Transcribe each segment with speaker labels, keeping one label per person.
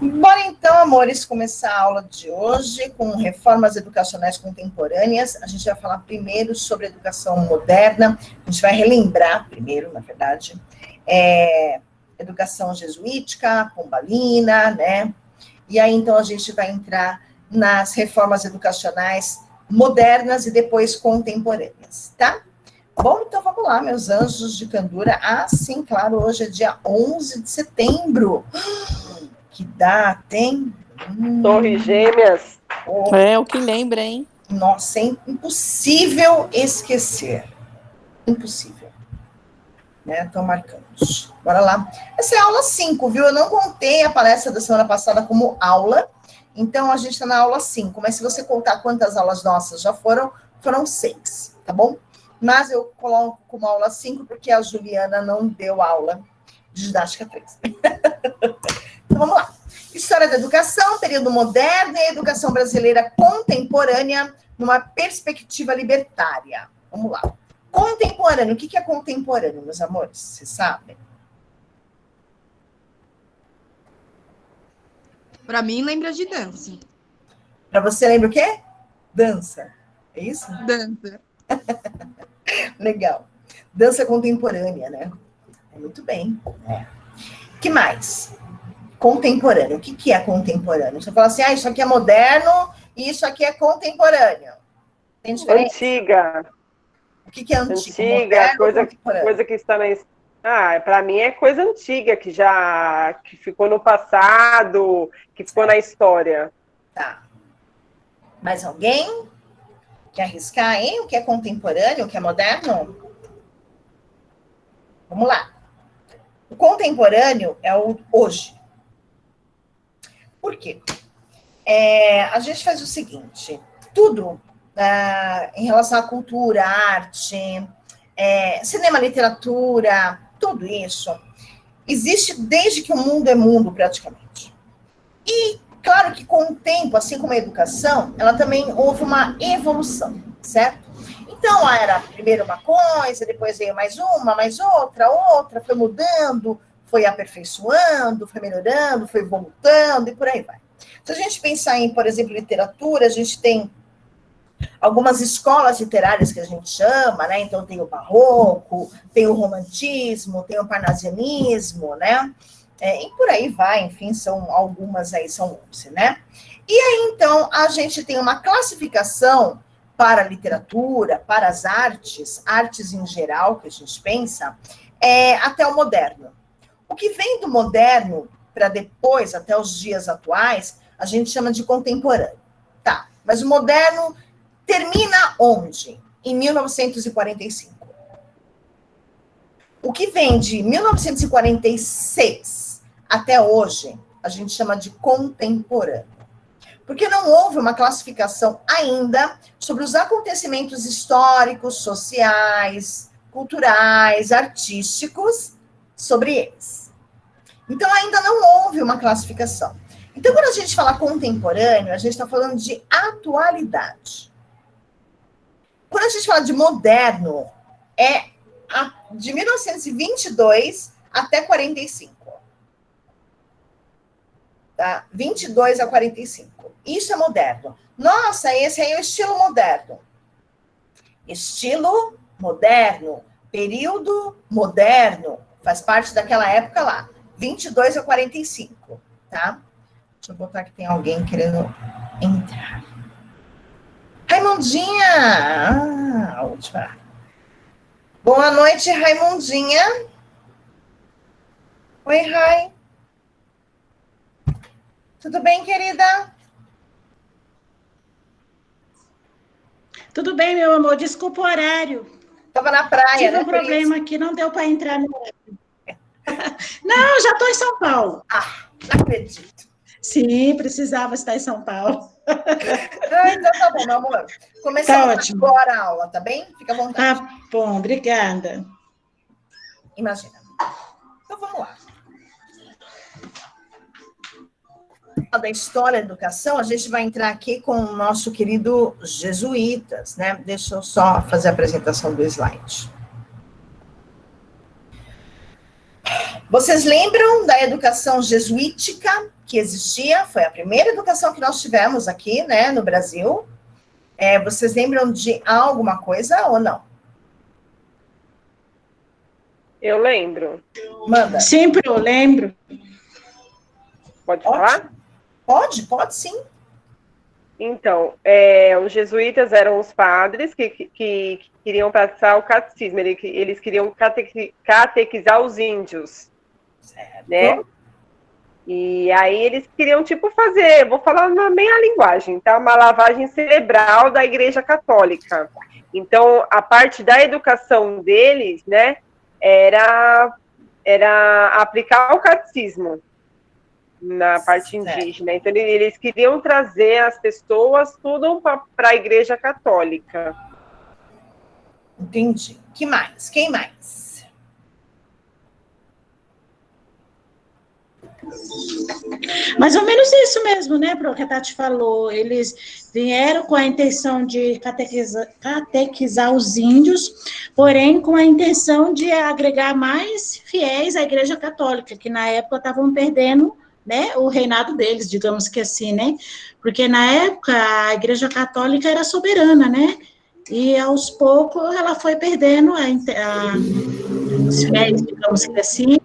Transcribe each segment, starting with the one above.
Speaker 1: Bora então, amores, começar a aula de hoje com reformas educacionais contemporâneas. A gente vai falar primeiro sobre educação moderna, a gente vai relembrar primeiro, na verdade, educação jesuítica, pombalina, né? E aí, então, a gente vai entrar nas reformas educacionais modernas e depois contemporâneas, tá? Bom, então vamos lá, meus anjos de candura. Ah, sim, claro, hoje é dia 11 de setembro. Que data, hein?
Speaker 2: Torres Gêmeas.
Speaker 1: Oh,
Speaker 3: É o que lembra, hein?
Speaker 1: nossa, é impossível esquecer. Impossível. Né? Então, marcamos. Bora lá. Essa é a aula 5, viu? Eu não contei a palestra da semana passada como aula, então a gente está na aula 5. Mas se você contar quantas aulas nossas já foram 6, tá bom? Mas eu coloco como aula 5 porque a Juliana não deu aula de didática 3. Então, vamos lá. História da educação, período moderno e educação brasileira contemporânea numa perspectiva libertária. Vamos lá. Contemporâneo. O que é contemporâneo, meus amores? Vocês sabem?
Speaker 4: Para mim, lembra de dança.
Speaker 1: Para você, lembra o quê? Dança. É isso?
Speaker 4: Dança.
Speaker 1: Legal. Dança contemporânea, né? Muito bem. Que mais? Contemporâneo. O que é contemporâneo? Você fala assim, isso aqui é moderno e isso aqui é contemporâneo. Tem diferença?
Speaker 2: Antiga.
Speaker 1: O que é antigo?
Speaker 2: Antiga, coisa que está na... para mim é coisa antiga, que ficou no passado, que ficou na história.
Speaker 1: Tá. Mais alguém quer arriscar, hein? O que é contemporâneo, o que é moderno? Vamos lá. O contemporâneo é o hoje. Por quê? A gente faz o seguinte, tudo em relação à cultura, arte, cinema, literatura, tudo isso, existe desde que o mundo é mundo, praticamente. E, claro que com o tempo, assim como a educação, ela também houve uma evolução, certo? Então, era primeiro uma coisa, depois veio mais uma, mais outra, foi mudando, foi aperfeiçoando, foi melhorando, foi voltando e por aí vai. Se a gente pensar em, por exemplo, literatura, a gente tem algumas escolas literárias que a gente chama, né? Então tem o barroco, tem o romantismo, tem o parnasianismo, né? E por aí vai, enfim, são algumas aí, são 11, né? E aí, então, a gente tem uma classificação para a literatura, para as artes em geral, que a gente pensa, até o moderno. O que vem do moderno para depois, até os dias atuais, a gente chama de contemporâneo. Tá, mas o moderno termina onde? Em 1945. O que vem de 1946 até hoje, a gente chama de contemporâneo. Porque não houve uma classificação ainda sobre os acontecimentos históricos, sociais, culturais, artísticos, sobre eles. Então, ainda não houve uma classificação. Então, quando a gente fala contemporâneo, a gente está falando de atualidade. Quando a gente fala de moderno, é de 1922 até 45. Tá? 22 a 45. Isso é moderno. Nossa, esse aí é o estilo moderno. Estilo moderno, período moderno, faz parte daquela época lá. 22 a 45, tá? Deixa eu botar que tem alguém querendo entrar. Raimundinha! A última. Boa noite, Raimundinha. Oi, Rai. Tudo bem, querida?
Speaker 5: Tudo bem, meu amor. Desculpa o horário.
Speaker 1: Estava na praia,
Speaker 5: Tive
Speaker 1: né?
Speaker 5: um problema aqui, não deu para entrar no horário. Não, já estou em São Paulo.
Speaker 1: Não acredito.
Speaker 5: Sim, precisava estar em São Paulo.
Speaker 1: Então tá bom, meu amor. Começamos agora a aula, tá bem? Fica à vontade.
Speaker 5: Tá bom, obrigada.
Speaker 1: Imagina. Então vamos lá. Da história da educação, a gente vai entrar aqui com o nosso querido jesuítas, né? Deixa eu só fazer a apresentação do slide. Vocês lembram da educação jesuítica, que existia, foi a primeira educação que nós tivemos aqui, né, no Brasil. Vocês lembram de alguma coisa ou não?
Speaker 2: Eu lembro.
Speaker 1: Manda.
Speaker 5: Sempre eu lembro.
Speaker 2: Pode falar?
Speaker 1: Pode sim.
Speaker 2: Então, os jesuítas eram os padres que queriam passar o catecismo, eles queriam catequizar os índios,
Speaker 1: Certo.
Speaker 2: né? E aí eles queriam, tipo, fazer, vou falar na minha linguagem, tá? Uma lavagem cerebral da Igreja Católica. Então, a parte da educação deles, né, era aplicar o catecismo na parte indígena. Então, eles queriam trazer as pessoas tudo para a Igreja Católica.
Speaker 1: Entendi. Que mais? Quem mais?
Speaker 5: Mais ou menos isso mesmo, né, Pro, que a Tati falou. Eles vieram com a intenção de catequizar os índios, porém com a intenção de agregar mais fiéis à Igreja Católica, que na época estavam perdendo, né, o reinado deles, digamos que assim, né? Porque na época a Igreja Católica era soberana, né? E aos poucos ela foi perdendo os fiéis, digamos que assim,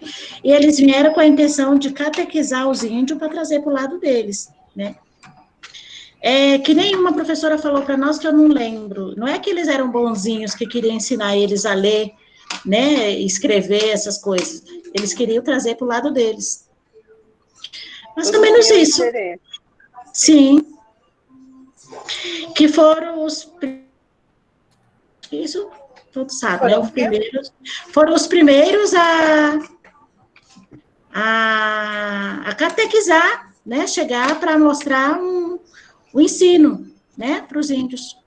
Speaker 5: e eles vieram com a intenção de catequizar os índios para trazer para o lado deles, né? Que nem uma professora falou para nós que eu não lembro. Não é que eles eram bonzinhos que queriam ensinar eles a ler, né, escrever essas coisas. Eles queriam trazer para o lado deles. Mais ou menos isso. Sim. Que foram os... Isso, todos sabem, né? Foram os primeiros a catequizar, né? Chegar para mostrar o ensino, né? Para os índios.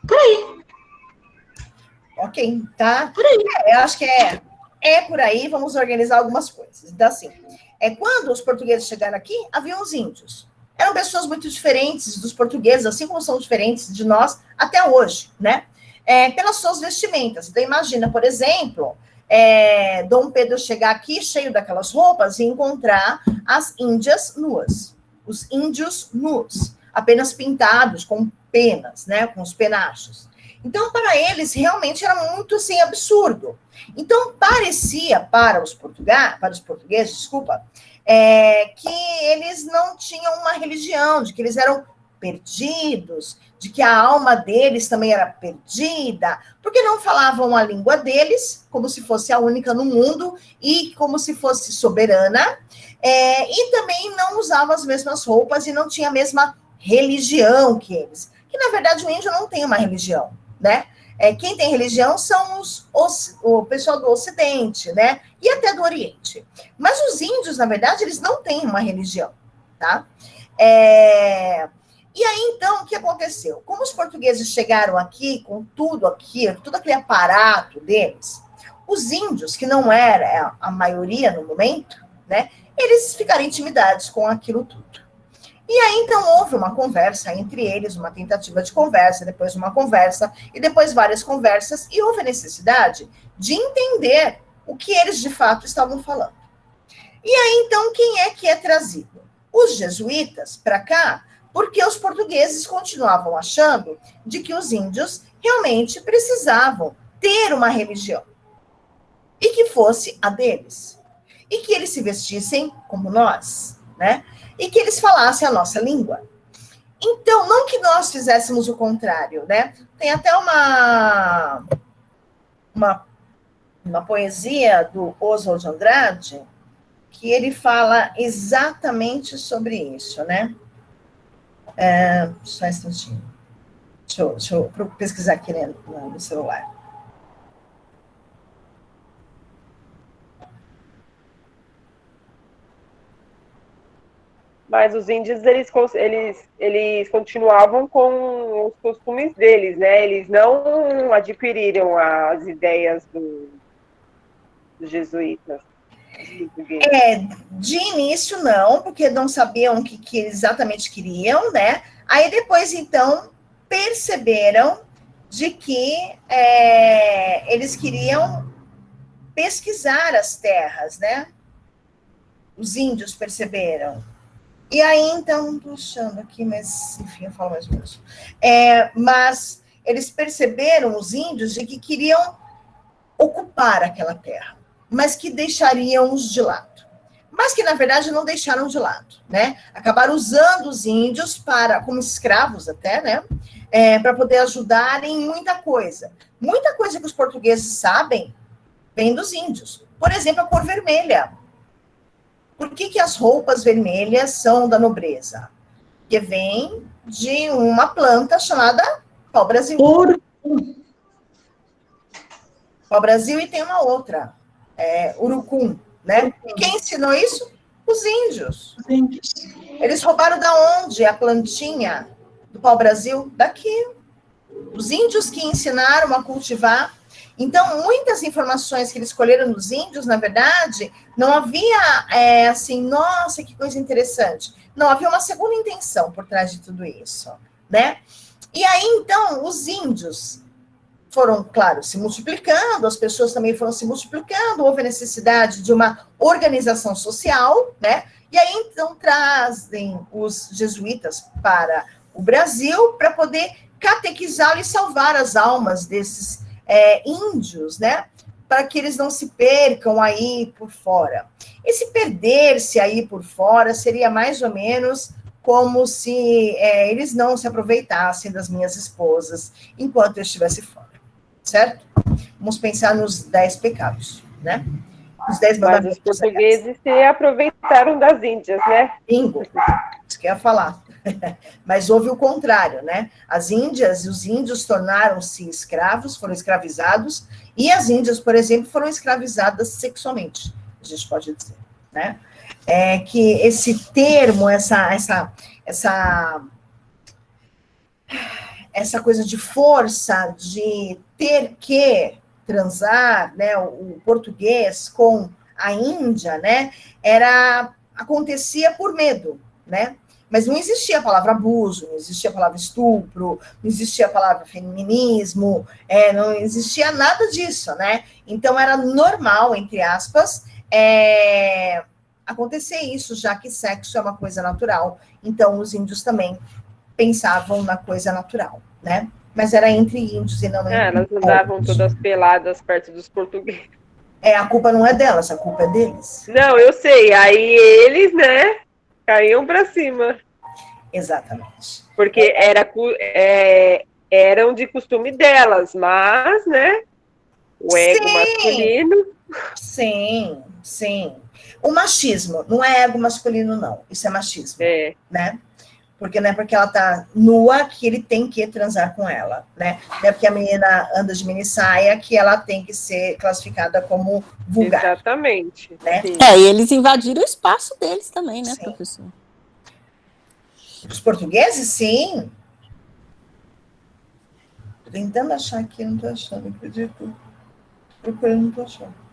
Speaker 5: Por aí.
Speaker 1: Ok, tá?
Speaker 5: Por aí.
Speaker 1: Eu acho que é por aí, vamos organizar algumas coisas. Então, assim, quando os portugueses chegaram aqui, haviam os índios. Eram pessoas muito diferentes dos portugueses, assim como são diferentes de nós até hoje, né? Pelas suas vestimentas. Então, imagina, por exemplo, Dom Pedro chegar aqui cheio daquelas roupas e encontrar as índias nuas, os índios nus, apenas pintados com penas, né, com os penachos. Então, para eles, realmente era muito, assim, absurdo. Então, parecia para os portugueses, desculpa, que eles não tinham uma religião, de que eles eram perdidos, de que a alma deles também era perdida, porque não falavam a língua deles, como se fosse a única no mundo, e como se fosse soberana, e também não usavam as mesmas roupas e não tinha a mesma religião que eles. Que, na verdade, o índio não tem uma religião, né? Quem tem religião são o pessoal do Ocidente, né? E até do Oriente. Mas os índios, na verdade, eles não têm uma religião, tá? E aí, então, o que aconteceu? Como os portugueses chegaram aqui com tudo aquilo, todo aquele aparato deles, os índios, que não era a maioria no momento, né? Eles ficaram intimidados com aquilo tudo. E aí, então, houve uma conversa entre eles, uma tentativa de conversa, depois uma conversa, e depois várias conversas, e houve a necessidade de entender o que eles, de fato, estavam falando. E aí, então, quem é que é trazido? Os jesuítas para cá, porque os portugueses continuavam achando de que os índios realmente precisavam ter uma religião, e que fosse a deles, e que eles se vestissem como nós, né? E que eles falassem a nossa língua. Então, não que nós fizéssemos o contrário, né? Tem até uma poesia do Oswald de Andrade que ele fala exatamente sobre isso, né? Só um instantinho. Deixa eu pesquisar aqui no celular.
Speaker 2: Mas os índios, eles continuavam com os costumes deles, né? Eles não adquiriram as ideias dos jesuítas.
Speaker 1: De início, não, porque não sabiam o que exatamente queriam, né? Aí depois, então, perceberam de que eles queriam pesquisar as terras, né? Os índios perceberam. E aí, então, não estou achando aqui, mas, enfim, eu falo mais ou menos. Mas eles perceberam, os índios, de que queriam ocupar aquela terra, mas que deixariam-os de lado. Mas que, na verdade, não deixaram de lado, né? Acabaram usando os índios como escravos até, né? Para poder ajudar em muita coisa. Muita coisa que os portugueses sabem vem dos índios. Por exemplo, a cor vermelha. Por que as roupas vermelhas são da nobreza? Porque vem de uma planta chamada pau-brasil. Pau-brasil e tem uma outra, urucum, né? E quem ensinou isso? Os índios. Eles roubaram da onde a plantinha do pau-brasil? Daqui. Os índios que ensinaram a cultivar. Então, muitas informações que eles escolheram dos índios, na verdade, não havia, assim, nossa, que coisa interessante. Não, havia uma segunda intenção por trás de tudo isso, né? E aí, então, os índios foram, claro, se multiplicando, as pessoas também foram se multiplicando, houve a necessidade de uma organização social, né? E aí, então, trazem os jesuítas para o Brasil para poder catequizar e salvar as almas desses índios, né? Para que eles não se percam aí por fora. Esse perder-se aí por fora seria mais ou menos como se eles não se aproveitassem das minhas esposas enquanto eu estivesse fora, certo? Vamos pensar nos 10 pecados, né? Os 10 mandamentos.
Speaker 2: Mas os portugueses se aproveitaram das índias, né?
Speaker 1: Bingo, isso que eu ia falar. Mas houve o contrário, né? As índias e os índios tornaram-se escravos, foram escravizados, e as índias, por exemplo, foram escravizadas sexualmente, a gente pode dizer, né? Que esse termo, essa coisa de força, de ter que transar, né, o português com a Índia, né, acontecia por medo, né? Mas não existia a palavra abuso, não existia a palavra estupro, não existia a palavra feminismo, não existia nada disso, né? Então era normal, entre aspas, acontecer isso, já que sexo é uma coisa natural. Então os índios também pensavam na coisa natural, né? Mas era entre índios e não entre
Speaker 2: elas andavam todas peladas perto dos portugueses.
Speaker 1: A culpa não é delas, a culpa é deles.
Speaker 2: Não, eu sei. Aí eles, né, caíam para cima.
Speaker 1: Exatamente.
Speaker 2: Porque eram de costume delas, mas, né, o ego masculino...
Speaker 1: Sim, sim. O machismo não é ego masculino, não. Isso é machismo, né? Porque não é porque ela tá nua que ele tem que transar com ela, né? Não é porque a menina anda de mini saia que ela tem que ser classificada como vulgar.
Speaker 2: Exatamente.
Speaker 1: Né?
Speaker 3: E eles invadiram o espaço deles também, né, professor?
Speaker 1: Os portugueses, sim. Tô tentando achar aqui, não tô achando, acredito. Procurando, não tô achando.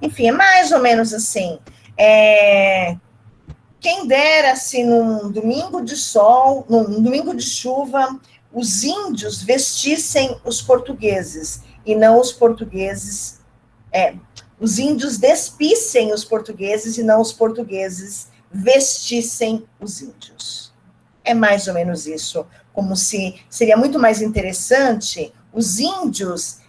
Speaker 1: Enfim, é mais ou menos assim. Quem dera se num domingo de sol, num domingo de chuva, os índios vestissem os portugueses e não os portugueses. Os índios despissem os portugueses e não os portugueses vestissem os índios. É mais ou menos isso, como se seria muito mais interessante os índios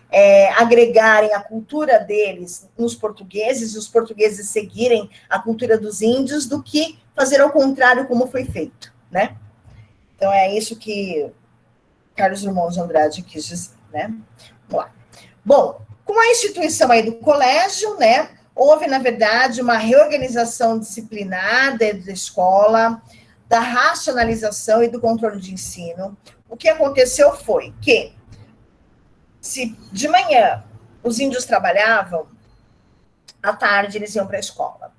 Speaker 1: agregarem a cultura deles nos portugueses e os portugueses seguirem a cultura dos índios do que fazer ao contrário como foi feito, né? Então é isso que Carlos Drummond de Andrade quis dizer, né? Vamos lá. Bom, com a instituição aí do colégio, né, houve, na verdade, uma reorganização disciplinar da escola, da racionalização e do controle de ensino. O que aconteceu foi que se de manhã os índios trabalhavam, à tarde eles iam para a escola.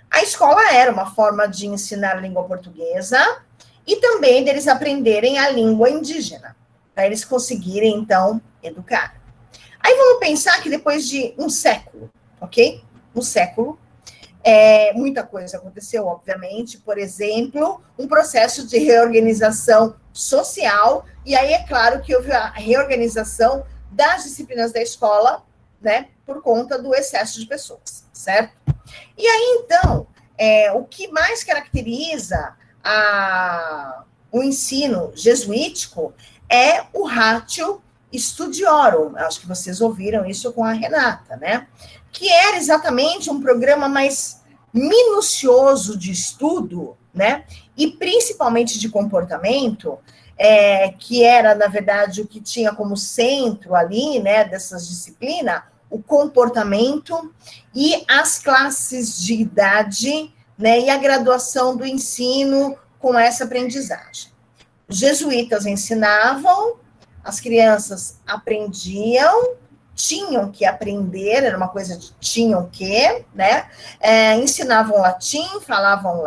Speaker 1: A escola era uma forma de ensinar a língua portuguesa e também deles aprenderem a língua indígena, para eles conseguirem, então, educar. Aí vamos pensar que depois de um século, ok? Um século, muita coisa aconteceu, obviamente. Por exemplo, um processo de reorganização social, e aí é claro que houve a reorganização das disciplinas da escola, né, por conta do excesso de pessoas, certo? E aí, então, o que mais caracteriza o ensino jesuítico é o Ratio Studiorum. Acho que vocês ouviram isso com a Renata, né? Que era exatamente um programa mais minucioso de estudo, né? E principalmente de comportamento, que era, na verdade, o que tinha como centro ali, né, dessas disciplinas, o comportamento e as classes de idade, né, e a graduação do ensino com essa aprendizagem. Os jesuítas ensinavam, as crianças aprendiam, tinham que aprender, era uma coisa de tinham que, né? Ensinavam latim, falavam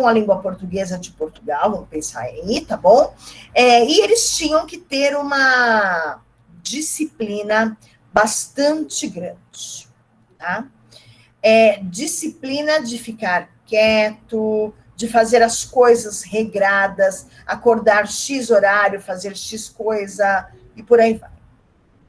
Speaker 1: a língua portuguesa de Portugal, vamos pensar aí, tá bom? E eles tinham que ter uma disciplina bastante grande, tá? Disciplina de ficar quieto, de fazer as coisas regradas, acordar X horário, fazer X coisa, e por aí vai.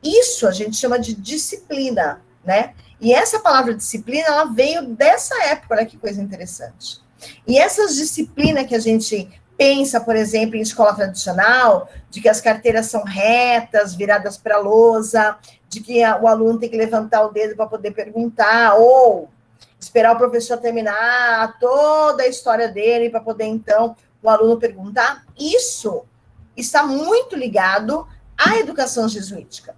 Speaker 1: Isso a gente chama de disciplina, né? E essa palavra disciplina, ela veio dessa época, olha que coisa interessante. E essas disciplinas que a gente pensa, por exemplo, em escola tradicional, de que as carteiras são retas, viradas para a lousa, de que o aluno tem que levantar o dedo para poder perguntar, ou esperar o professor terminar toda a história dele para poder, então, o aluno perguntar. Isso está muito ligado à educação jesuítica.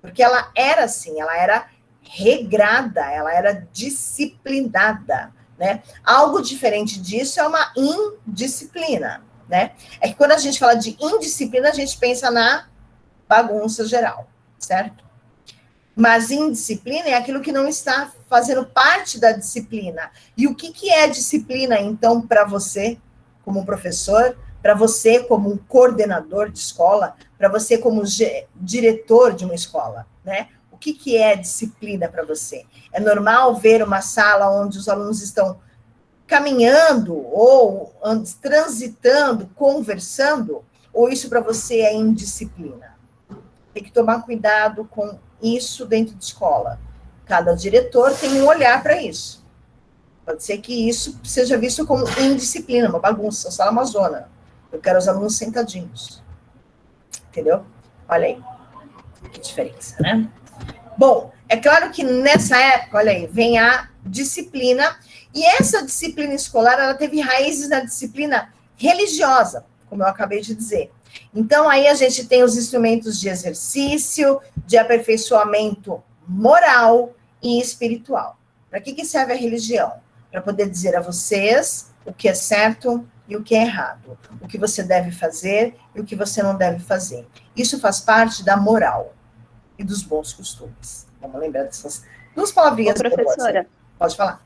Speaker 1: Porque ela era assim, ela era regrada, ela era disciplinada, né? Algo diferente disso é uma indisciplina, né? É que quando a gente fala de indisciplina, a gente pensa na bagunça geral, certo? Mas indisciplina é aquilo que não está fazendo parte da disciplina. E o que é disciplina, então, para você, como professor, para você como um coordenador de escola, para você como diretor de uma escola, né? O que é disciplina para você? É normal ver uma sala onde os alunos estão caminhando ou transitando, conversando? Ou isso para você é indisciplina? Tem que tomar cuidado com isso dentro de escola. Cada diretor tem um olhar para isso. Pode ser que isso seja visto como indisciplina, uma bagunça, sala amazona. Eu quero os alunos sentadinhos. Entendeu? Olha aí. Que diferença, né? Bom, é claro que nessa época, olha aí, vem a disciplina, e essa disciplina escolar, ela teve raízes na disciplina religiosa, como eu acabei de dizer. Então, aí a gente tem os instrumentos de exercício, de aperfeiçoamento moral e espiritual. Para que serve a religião? Para poder dizer a vocês o que é certo e o que é errado, o que você deve fazer e o que você não deve fazer. Isso faz parte da moral e dos bons costumes. Vamos lembrar dessas duas palavrinhas.
Speaker 6: Ô, professora,
Speaker 1: pode falar.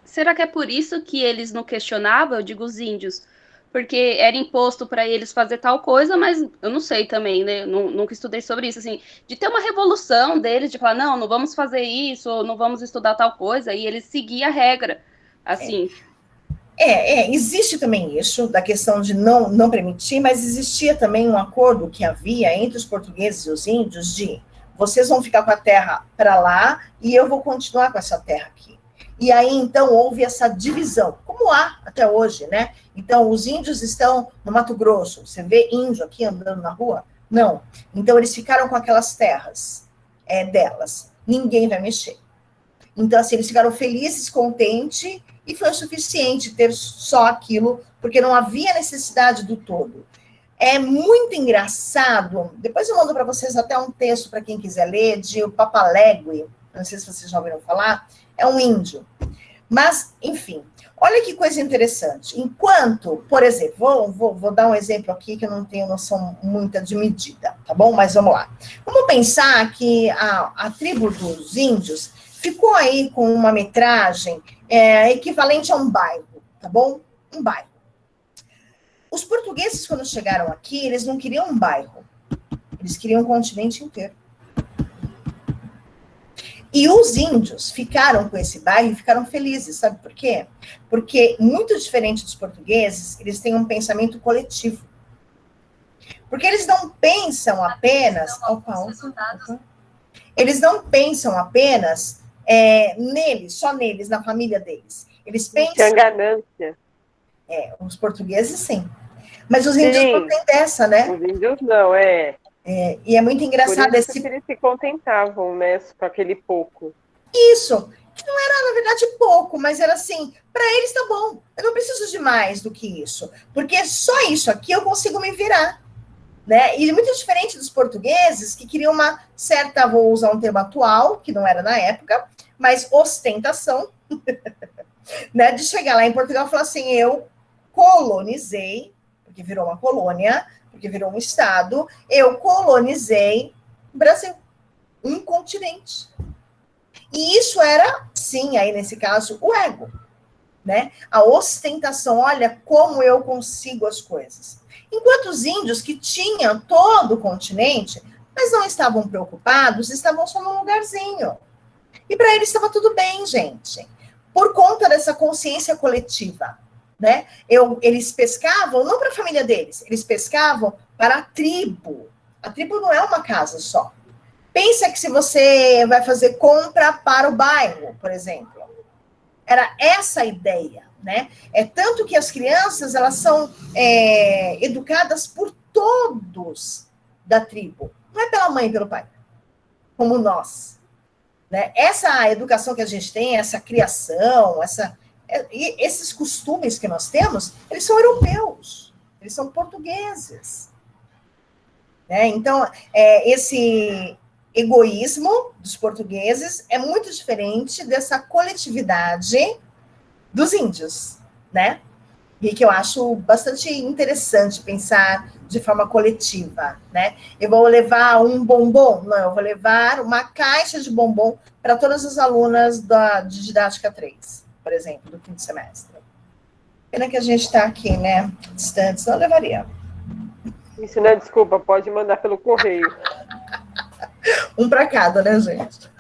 Speaker 6: Será que é por isso que eles não questionavam, eu digo os índios? Porque era imposto para eles fazer tal coisa, mas eu não sei também, né? Nunca estudei sobre isso, assim, de ter uma revolução deles, de falar, não vamos fazer isso, ou não vamos estudar tal coisa, e eles seguiam a regra, assim.
Speaker 1: Existe também isso, da questão de não permitir, mas existia também um acordo que havia entre os portugueses e os índios de vocês vão ficar com a terra para lá e eu vou continuar com essa terra aqui. E aí, então, houve essa divisão, como há até hoje, né? Então, os índios estão no Mato Grosso. Você vê índio aqui andando na rua? Não. Então, eles ficaram com aquelas terras delas. Ninguém vai mexer. Então, assim, eles ficaram felizes, contentes, e foi o suficiente ter só aquilo, porque não havia necessidade do todo. É muito engraçado. Depois eu mando para vocês até um texto, para quem quiser ler, de o Papalégue. Não sei se vocês já ouviram falar. É um índio. Mas, enfim, olha que coisa interessante. Enquanto, por exemplo, vou dar um exemplo aqui que eu não tenho noção muita de medida, tá bom? Mas vamos lá. Vamos pensar que a tribo dos índios ficou aí com uma metragem equivalente a um bairro, tá bom? Um bairro. Os portugueses, quando chegaram aqui, eles não queriam um bairro. Eles queriam um continente inteiro. E os índios ficaram com esse bairro e ficaram felizes, sabe por quê? Porque, muito diferente dos portugueses, eles têm um pensamento coletivo. Porque eles não pensam apenas... Opa. Eles não pensam apenas neles, só neles, na família deles. Eles pensam...
Speaker 2: Tinha ganância.
Speaker 1: Os portugueses, sim. Mas os índios não têm dessa, né?
Speaker 2: Os índios não,
Speaker 1: E é muito engraçado
Speaker 2: Por isso que eles se contentavam, né, com aquele pouco.
Speaker 1: Isso, que não era, na verdade, pouco, mas era assim, para eles tá bom, eu não preciso de mais do que isso, porque só isso aqui eu consigo me virar, né? E muito diferente dos portugueses, que queriam uma certa, vou usar um termo atual, que não era na época, mas ostentação, né? De chegar lá em Portugal e falar assim, eu colonizei, porque virou uma colônia, porque virou um estado, eu colonizei o Brasil, um continente. E isso era, sim, aí nesse caso, o ego, né? A ostentação, olha como eu consigo as coisas. Enquanto os índios que tinham todo o continente, mas não estavam preocupados, estavam só num lugarzinho. E para eles estava tudo bem, gente. Por conta dessa consciência coletiva, né? Eles pescavam não para a família deles, eles pescavam para a tribo. A tribo não é uma casa só. Pensa que se você vai fazer compra para o bairro, por exemplo. Era essa a ideia, né? É tanto que as crianças, elas são educadas por todos da tribo. Não é pela mãe e pelo pai, como nós. Né? Essa educação que a gente tem, essa criação, esses costumes que nós temos, eles são europeus, eles são portugueses. Né? Então, esse egoísmo dos portugueses é muito diferente dessa coletividade dos índios, né? E que eu acho bastante interessante pensar de forma coletiva, né? Eu vou levar um bombom? Não, eu vou levar uma caixa de bombom para todas as alunas de didática 3, por exemplo, do quinto semestre. Pena que a gente está aqui, né? Distante, senão eu levaria.
Speaker 2: Isso não é desculpa, pode mandar pelo correio.
Speaker 1: Um para cada, né, gente?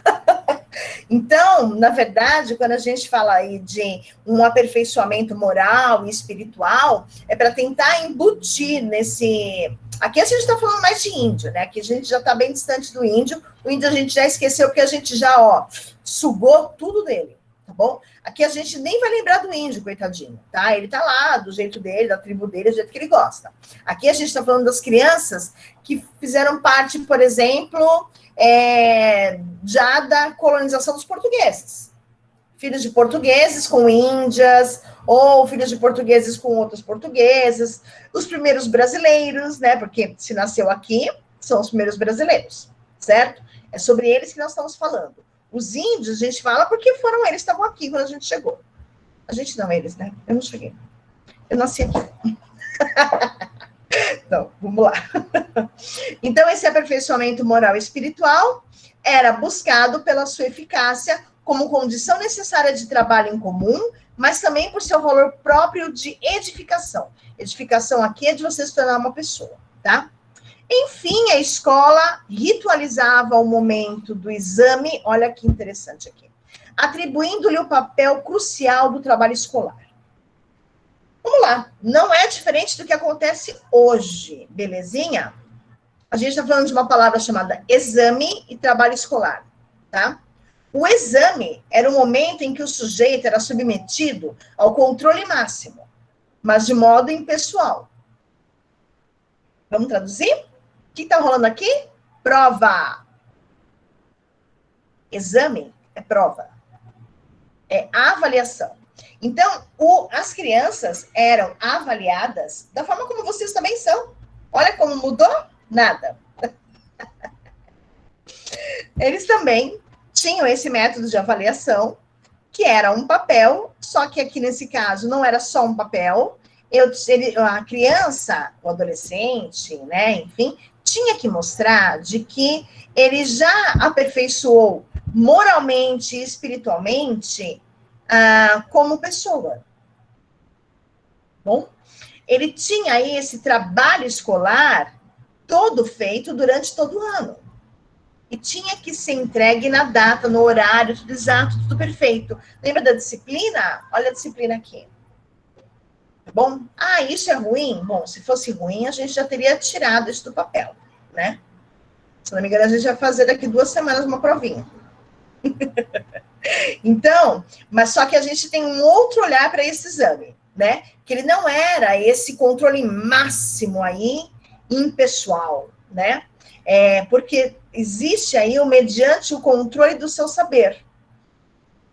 Speaker 1: Então, na verdade, quando a gente fala aí de um aperfeiçoamento moral e espiritual, é para tentar embutir nesse... Aqui a gente está falando mais de índio, né? Aqui a gente já está bem distante do índio. O índio a gente já esqueceu, porque a gente já, sugou tudo dele, tá bom? Aqui a gente nem vai lembrar do índio, coitadinho, tá? Ele tá lá, do jeito dele, da tribo dele, do jeito que ele gosta. Aqui a gente está falando das crianças que fizeram parte, por exemplo... já da colonização dos portugueses. Filhos de portugueses com índias, ou filhos de portugueses com outros portugueses, os primeiros brasileiros, né? Porque se nasceu aqui, são os primeiros brasileiros, certo? É sobre eles que nós estamos falando. Os índios, a gente fala porque foram eles que estavam aqui quando a gente chegou. A gente não, eles, né? Eu não cheguei. Eu nasci aqui. Então, vamos lá. Então, esse aperfeiçoamento moral e espiritual era buscado pela sua eficácia como condição necessária de trabalho em comum, mas também por seu valor próprio de edificação. Edificação aqui é de você se tornar uma pessoa, tá? Enfim, a escola ritualizava o momento do exame, olha que interessante aqui, atribuindo-lhe o papel crucial do trabalho escolar. Vamos lá, não é diferente do que acontece hoje, belezinha? A gente está falando de uma palavra chamada exame e trabalho escolar, tá? O exame era o momento em que o sujeito era submetido ao controle máximo, mas de modo impessoal. Vamos traduzir? O que está rolando aqui? Prova. Exame é prova. É avaliação. Então, as crianças eram avaliadas da forma como vocês também são. Olha como mudou? Nada. Eles também tinham esse método de avaliação, que era um papel, só que aqui nesse caso não era só um papel. A criança, o adolescente, né, enfim, tinha que mostrar de que ele já aperfeiçoou moralmente e espiritualmente como pessoa. Bom, ele tinha aí esse trabalho escolar todo feito durante todo o ano. E tinha que ser entregue na data, no horário, tudo exato, tudo perfeito. Lembra da disciplina? Olha a disciplina aqui. Tá bom? Ah, isso é ruim? Bom, se fosse ruim, a gente já teria tirado isso do papel, né? Se não me engano, a gente vai fazer daqui 2 semanas uma provinha. Então, mas só que a gente tem um outro olhar para esse exame, né? Que ele não era esse controle máximo aí impessoal, né? Porque existe aí mediante o controle do seu saber.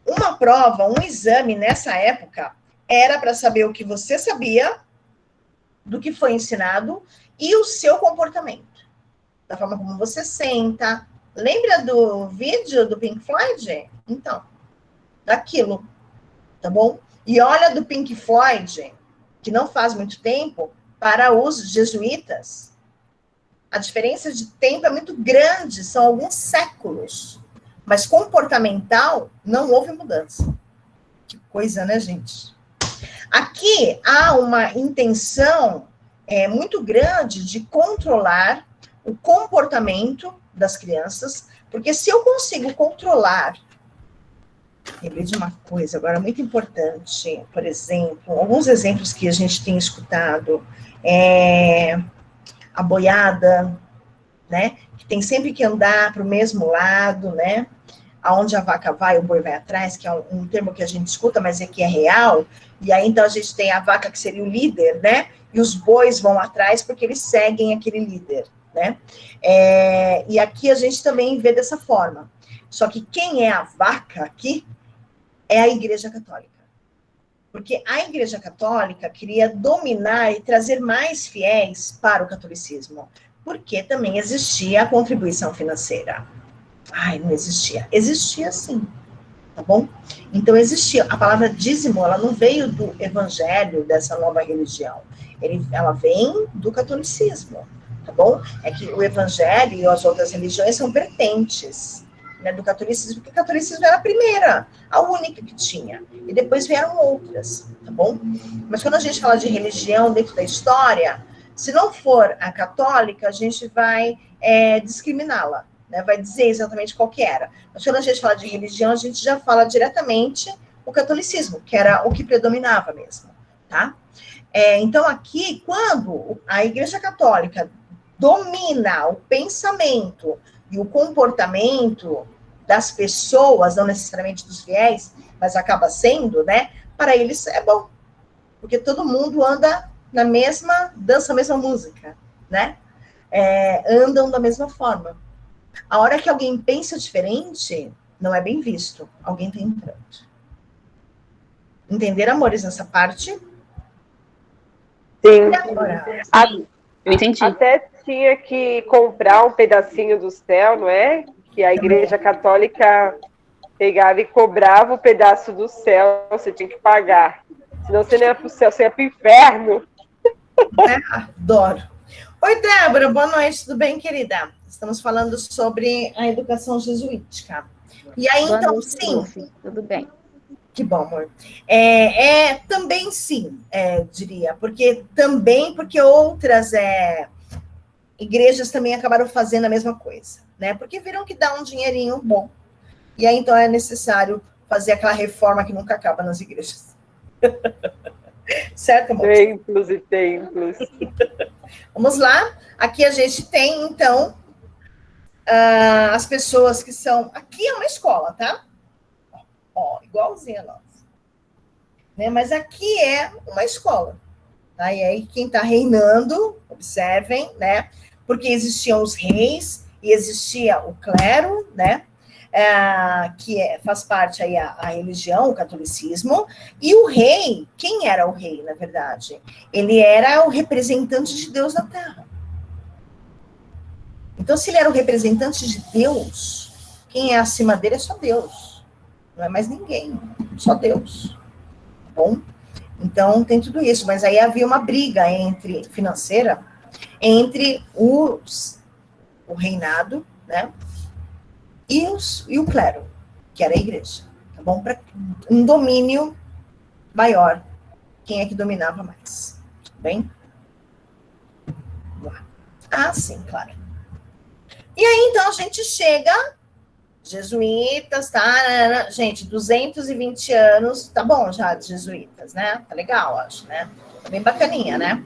Speaker 1: Uma prova, um exame nessa época, era para saber o que você sabia, do que foi ensinado e o seu comportamento. Da forma como você senta. Lembra do vídeo do Pink Floyd? Então, daquilo, tá bom? E olha do Pink Floyd, que não faz muito tempo, para os jesuítas. A diferença de tempo é muito grande, são alguns séculos. Mas comportamental, não houve mudança. Que coisa, né, gente? Aqui há uma intenção muito grande de controlar o comportamento das crianças, porque se eu consigo controlar, lembrei de uma coisa agora muito importante, por exemplo, alguns exemplos que a gente tem escutado, a boiada, né, que tem sempre que andar para o mesmo lado, né, aonde a vaca vai, o boi vai atrás, que é um termo que a gente escuta, mas é que é real, e aí então a gente tem a vaca que seria o líder, né, e os bois vão atrás porque eles seguem aquele líder, né, e aqui a gente também vê dessa forma, só que quem é a vaca aqui é a Igreja Católica, porque a Igreja Católica queria dominar e trazer mais fiéis para o catolicismo, porque também existia a contribuição financeira. Ai, não existia. Existia sim, tá bom? Então existia. A palavra dízimo, ela não veio do evangelho, dessa nova religião. Ela vem do catolicismo, tá bom? É que o evangelho e as outras religiões são vertentes, né, do catolicismo, porque o catolicismo era a primeira, a única que tinha. E depois vieram outras, tá bom? Mas quando a gente fala de religião dentro da história, se não for a católica, a gente vai discriminá-la. Né, vai dizer exatamente qual que era. Mas quando a gente fala de religião, a gente já fala diretamente o catolicismo, que era o que predominava mesmo, tá? Então, aqui, quando a Igreja Católica domina o pensamento e o comportamento das pessoas, não necessariamente dos fiéis, mas acaba sendo, né? Para eles é bom, porque todo mundo anda na mesma, dança a mesma música, né? Andam da mesma forma. A hora que alguém pensa diferente, não é bem visto. Alguém está entrando. Entenderam, amores, nessa parte?
Speaker 2: Sim.
Speaker 6: Eu entendi.
Speaker 2: Até tinha que comprar um pedacinho do céu, não é? Que a Igreja Católica pegava e cobrava o pedaço do céu, você tinha que pagar. Senão você não ia para o céu, você ia para o inferno.
Speaker 1: Adoro. Oi, Débora, boa noite, tudo bem, querida? Estamos falando sobre a educação jesuítica. E aí,
Speaker 3: Boa
Speaker 1: então,
Speaker 3: noite,
Speaker 1: sim.
Speaker 3: Lucy. Tudo bem.
Speaker 1: Que bom, amor. Também sim, diria, porque outras igrejas também acabaram fazendo a mesma coisa, né? Porque viram que dá um dinheirinho bom. E aí, então, é necessário fazer aquela reforma que nunca acaba nas igrejas. Certo, amor?
Speaker 2: Templos e templos.
Speaker 1: Vamos lá. Aqui a gente tem, então, as pessoas que são... Aqui é uma escola, tá? Ó, igualzinha a nossa. Né? Mas aqui é uma escola. Tá? E aí, quem está reinando, observem, né? Porque existiam os reis e existia o clero, né? Que faz parte aí a religião, o catolicismo, e o rei, quem era o rei, na verdade? Ele era o representante de Deus na Terra. Então, se ele era o representante de Deus, quem é acima dele é só Deus, não é mais ninguém, só Deus, tá bom? Então, tem tudo isso, mas aí havia uma briga financeira entre o reinado, né? E o clero, que era a igreja, tá bom? Para um domínio maior. Quem é que dominava mais? Tudo bem? Vamos lá. Ah, sim, claro. E aí, então, a gente chega, jesuítas, tá? Gente, 220 anos, tá bom já de jesuítas, né? Tá legal, acho, né? Bem bacaninha, né?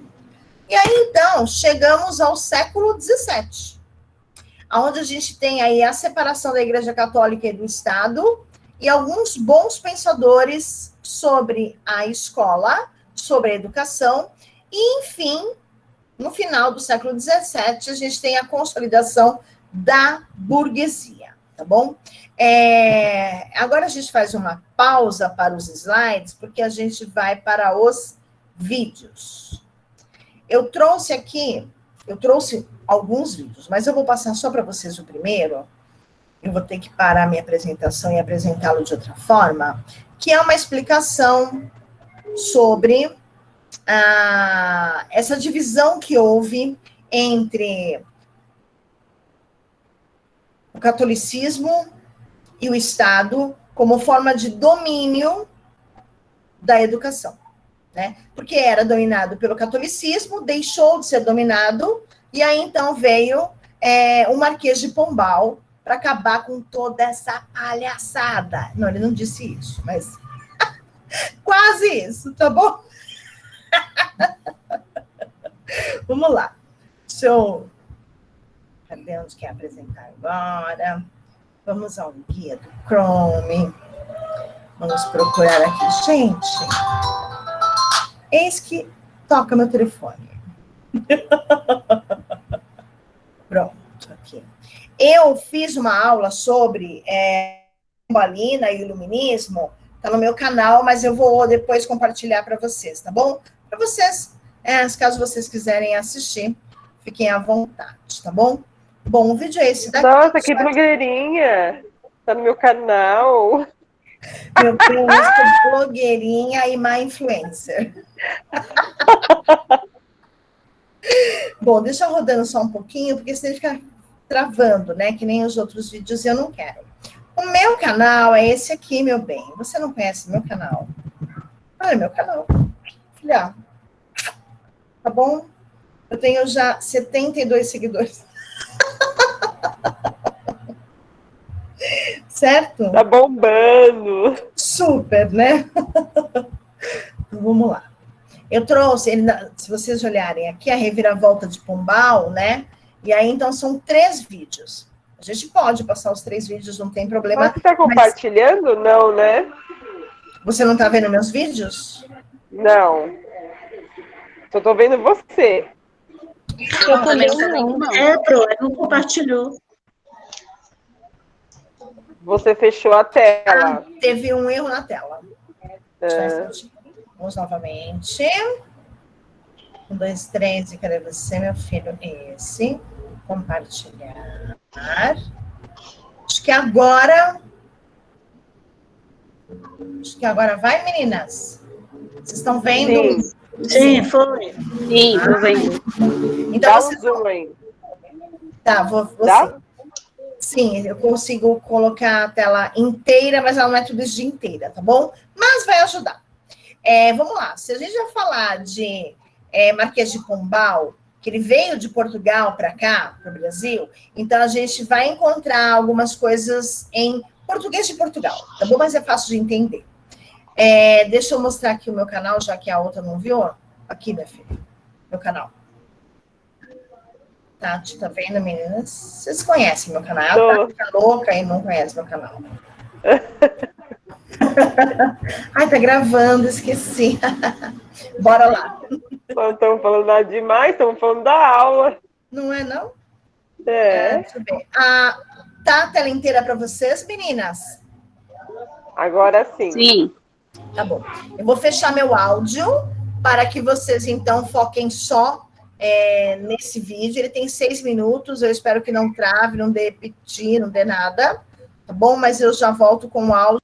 Speaker 1: E aí, então, chegamos ao século XVII, onde a gente tem aí a separação da Igreja Católica e do Estado, e alguns bons pensadores sobre a escola, sobre a educação, e, enfim, no final do século XVII, a gente tem a consolidação da burguesia, tá bom? Agora a gente faz uma pausa para os slides, porque a gente vai para os vídeos. Eu trouxe alguns vídeos, mas eu vou passar só para vocês o primeiro. Eu vou ter que parar minha apresentação e apresentá-lo de outra forma, que é uma explicação sobre essa divisão que houve entre o catolicismo e o Estado como forma de domínio da educação, né? Porque era dominado pelo catolicismo, deixou de ser dominado, e aí então veio o Marquês de Pombal para acabar com toda essa palhaçada. Não, ele não disse isso, mas quase isso, tá bom? Vamos lá. Deixa eu... Cadê onde quer apresentar agora? Vamos ao guia do Chrome. Vamos procurar aqui. Gente, eis que toca meu telefone. Pronto, aqui. Eu fiz uma aula sobre Pombalina e iluminismo, tá no meu canal, mas eu vou depois compartilhar para vocês, tá bom? Para vocês, caso vocês quiserem assistir, fiquem à vontade, tá bom? Bom, o vídeo é esse daqui.
Speaker 2: Nossa, que blogueirinha! Tá no meu canal.
Speaker 1: Meu Deus, sou blogueirinha e má influencer. Bom, deixa eu rodando só um pouquinho, porque senão ele fica travando, né? Que nem os outros vídeos, eu não quero. O meu canal é esse aqui, meu bem. Você não conhece meu canal? Olha meu canal. Filha. Tá bom? Eu tenho já 72 seguidores. Certo?
Speaker 2: Tá bombando.
Speaker 1: Super, né? Então, vamos lá. Eu trouxe, se vocês olharem aqui, a reviravolta de Pombal, né? E aí, então, são 3 vídeos. A gente pode passar os 3 vídeos, não tem problema.
Speaker 2: Você tá compartilhando? Não, né?
Speaker 1: Você não tá vendo meus vídeos?
Speaker 2: Não. Só tô vendo você.
Speaker 3: Eu também não.
Speaker 5: Pro, não compartilhou.
Speaker 2: Você fechou a tela.
Speaker 1: Teve um erro na tela. Vamos novamente. 1, 2, 3, e cadê você, meu filho? Esse. Compartilhar. Acho que agora vai, meninas. Vocês estão vendo?
Speaker 2: Sim.
Speaker 5: Sim, foi.
Speaker 6: Sim, tô vendo.
Speaker 1: Então,
Speaker 2: Dá
Speaker 1: vocês...
Speaker 2: um zoom aí.
Speaker 1: Tá, vou
Speaker 2: Dá?
Speaker 1: Sim, eu consigo colocar a tela inteira, mas ela não é tudo de inteira, tá bom? Mas vai ajudar. Vamos lá, se a gente vai falar de Marquês de Pombal, que ele veio de Portugal para cá, para o Brasil, então a gente vai encontrar algumas coisas em português de Portugal, tá bom? Mas é fácil de entender. Deixa eu mostrar aqui o meu canal, já que a outra não viu. Aqui, minha filha, meu canal. Tati, tá vendo, meninas? Vocês conhecem meu canal? Ela tá louca e não conhece meu canal. Ai, tá gravando, esqueci. Bora lá.
Speaker 2: Não estamos falando nada demais, estamos falando da aula.
Speaker 1: Não é, não?
Speaker 2: Deixa
Speaker 1: eu ver. Tá a tela inteira para vocês, meninas?
Speaker 2: Agora sim.
Speaker 6: Sim.
Speaker 1: Tá bom. Eu vou fechar meu áudio para que vocês, então, foquem só nesse vídeo. Ele tem 6 minutos, eu espero que não trave, não dê repetir, não dê nada, tá bom? Mas eu já volto com o áudio.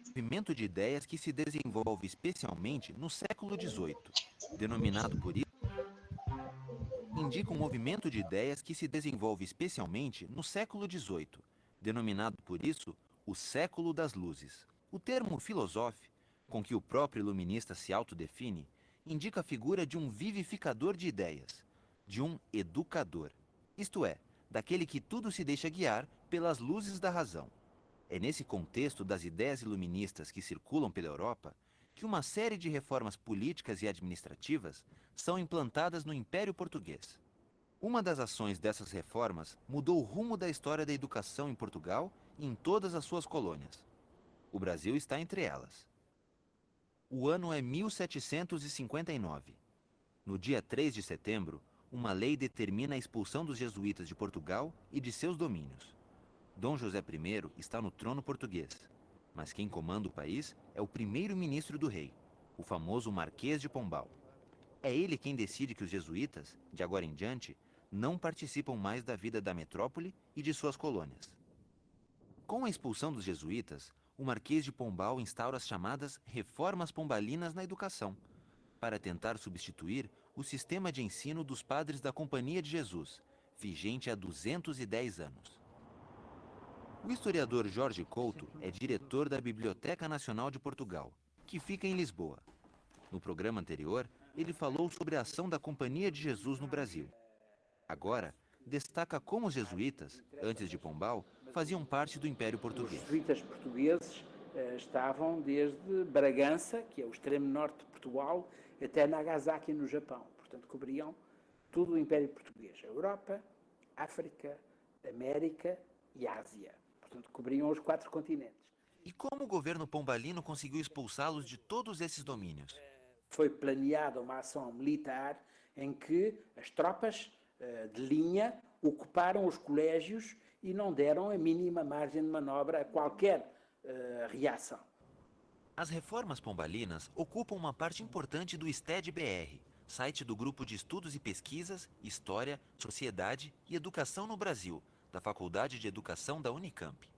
Speaker 7: Movimento de ideias que se desenvolve especialmente no século XVIII, denominado por isso, indica um movimento de ideias que se desenvolve especialmente no século XVIII, denominado por isso o século das luzes. O termo filosófico, com que o próprio iluminista se autodefine, indica a figura de um vivificador de ideias, de um educador, isto é, daquele que tudo se deixa guiar pelas luzes da razão. É nesse contexto das ideias iluministas que circulam pela Europa que uma série de reformas políticas e administrativas são implantadas no Império Português. Uma das ações dessas reformas mudou o rumo da história da educação em Portugal e em todas as suas colônias. O Brasil está entre elas. O ano é 1759. No dia 3 de setembro, uma lei determina a expulsão dos jesuítas de Portugal e de seus domínios. Dom José I está no trono português, mas quem comanda o país é o primeiro-ministro do rei, o famoso Marquês de Pombal. É ele quem decide que os jesuítas, de agora em diante, não participam mais da vida da metrópole e de suas colônias. Com a expulsão dos jesuítas, o Marquês de Pombal instaura as chamadas reformas pombalinas na educação, para tentar substituir o sistema de ensino dos padres da Companhia de Jesus, vigente há 210 anos. O historiador Jorge Couto é diretor da Biblioteca Nacional de Portugal, que fica em Lisboa. No programa anterior, ele falou sobre a ação da Companhia de Jesus no Brasil. Agora, destaca como os jesuítas, antes de Pombal, faziam parte do Império Português.
Speaker 8: Os jesuítas portugueses estavam desde Bragança, que é o extremo norte de Portugal, até Nagasaki, no Japão. Portanto, cobriam todo o Império Português. A Europa, África, América e Ásia. Portanto, cobriam os 4 continentes.
Speaker 7: E como o governo pombalino conseguiu expulsá-los de todos esses domínios?
Speaker 8: Foi planeada uma ação militar em que as tropas de linha ocuparam os colégios e não deram a mínima margem de manobra a qualquer reação.
Speaker 7: As reformas pombalinas ocupam uma parte importante do STED-BR, site do Grupo de Estudos e Pesquisas, História, Sociedade e Educação no Brasil, da Faculdade de Educação da Unicamp.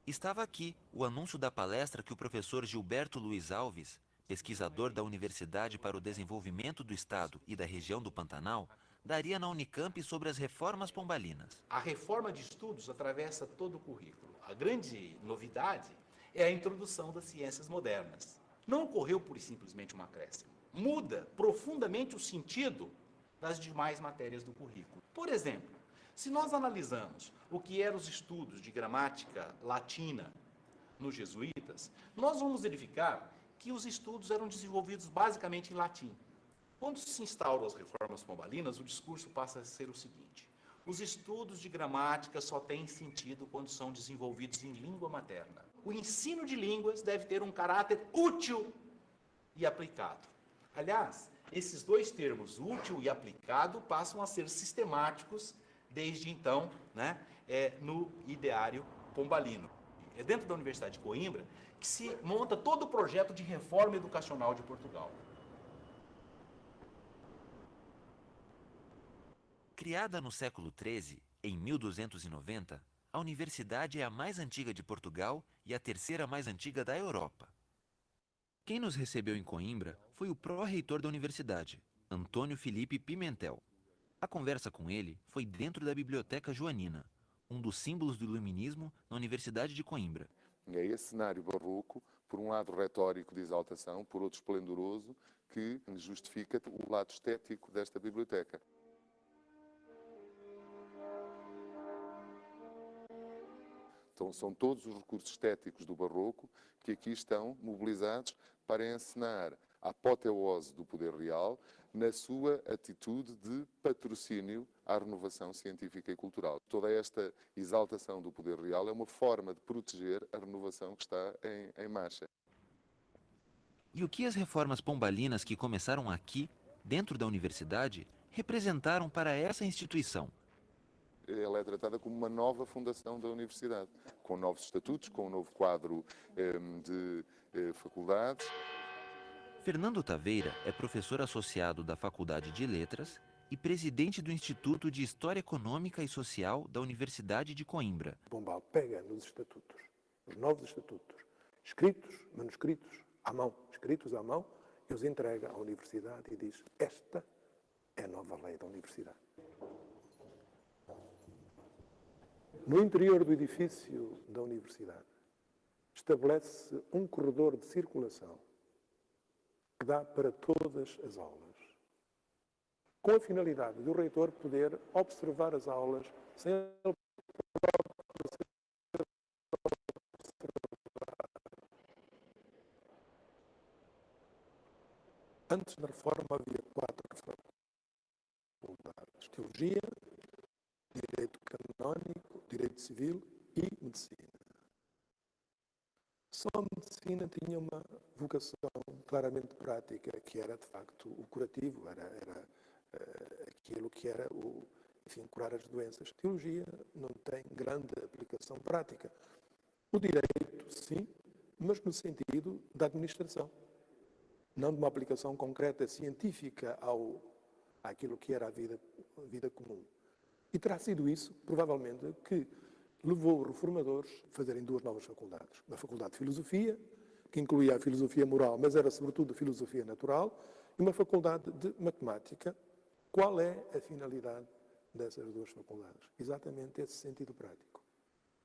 Speaker 7: Estava aqui o anúncio da palestra que o professor Gilberto Luiz Alves, pesquisador da Universidade para o Desenvolvimento do Estado e da região do Pantanal, daria na Unicamp sobre as reformas pombalinas.
Speaker 9: A reforma de estudos atravessa todo o currículo. A grande novidade é a introdução das ciências modernas. Não ocorreu pura e simplesmente um acréscimo. Muda profundamente o sentido das demais matérias do currículo. Por exemplo, se nós analisamos o que eram os estudos de gramática latina nos jesuítas, nós vamos verificar que os estudos eram desenvolvidos basicamente em latim. Quando se instauram as reformas pombalinas, o discurso passa a ser o seguinte: os estudos de gramática só têm sentido quando são desenvolvidos em língua materna. O ensino de línguas deve ter um caráter útil e aplicado. Aliás, esses dois termos, útil e aplicado, passam a ser sistemáticos desde então, no ideário pombalino. É dentro da Universidade de Coimbra que se monta todo o projeto de reforma educacional de Portugal.
Speaker 7: Criada no século XIII, em 1290, a universidade é a mais antiga de Portugal e a terceira mais antiga da Europa. Quem nos recebeu em Coimbra foi o pró-reitor da universidade, Antônio Filipe Pimentel. A conversa com ele foi dentro da Biblioteca Joanina, um dos símbolos do iluminismo na Universidade de Coimbra.
Speaker 10: É esse cenário barroco, por um lado retórico de exaltação, por outro esplendoroso, que justifica o lado estético desta biblioteca. Então, são todos os recursos estéticos do barroco que aqui estão mobilizados para encenar a apoteose do poder real na sua atitude de patrocínio à renovação científica e cultural. Toda esta exaltação do poder real é uma forma de proteger a renovação que está em marcha.
Speaker 7: E o que as reformas pombalinas que começaram aqui, dentro da universidade, representaram para essa instituição?
Speaker 10: Ela é tratada como uma nova fundação da universidade, com novos estatutos, com um novo quadro de faculdades.
Speaker 7: Fernando Taveira é professor associado da Faculdade de Letras e presidente do Instituto de História Econômica e Social da Universidade de Coimbra.
Speaker 11: Pombal pega nos estatutos, nos novos estatutos, escritos, manuscritos, à mão, escritos à mão, e os entrega à universidade e diz: esta é a nova lei da universidade. No interior do edifício da universidade, estabelece um corredor de circulação que dá para todas as aulas, com a finalidade do reitor poder observar as aulas sem ele antes da reforma havia 4 faculdades: teologia, direito canónico, direito civil e medicina. Só a medicina tinha uma vocação claramente prática, que era, de facto, o curativo, era aquilo que era, enfim, curar as doenças. Teologia não tem grande aplicação prática. O direito, sim, mas no sentido da administração, não de uma aplicação concreta, científica àquilo que era a vida comum. E terá sido isso, provavelmente, que levou os reformadores a fazerem 2 novas faculdades. Uma faculdade de filosofia, que incluía a filosofia moral, mas era sobretudo a filosofia natural, e uma faculdade de matemática. Qual é a finalidade dessas 2 faculdades? Exatamente esse sentido prático.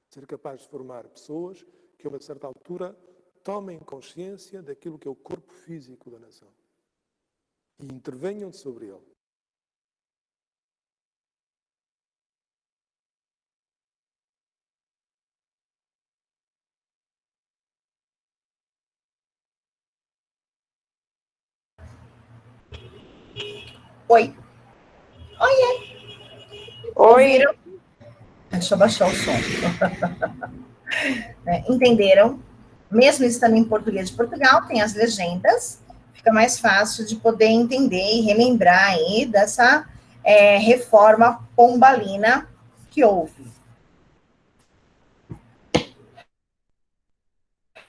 Speaker 11: Ser capaz de formar pessoas que, a uma certa altura, tomem consciência daquilo que é o corpo físico da nação e intervenham sobre ele.
Speaker 1: Oi. Oiê.
Speaker 2: Oi.
Speaker 1: Ouviram? Deixa eu baixar o som. Entenderam? Mesmo estando em português de Portugal, tem as legendas, fica mais fácil de poder entender e relembrar aí dessa reforma pombalina que houve.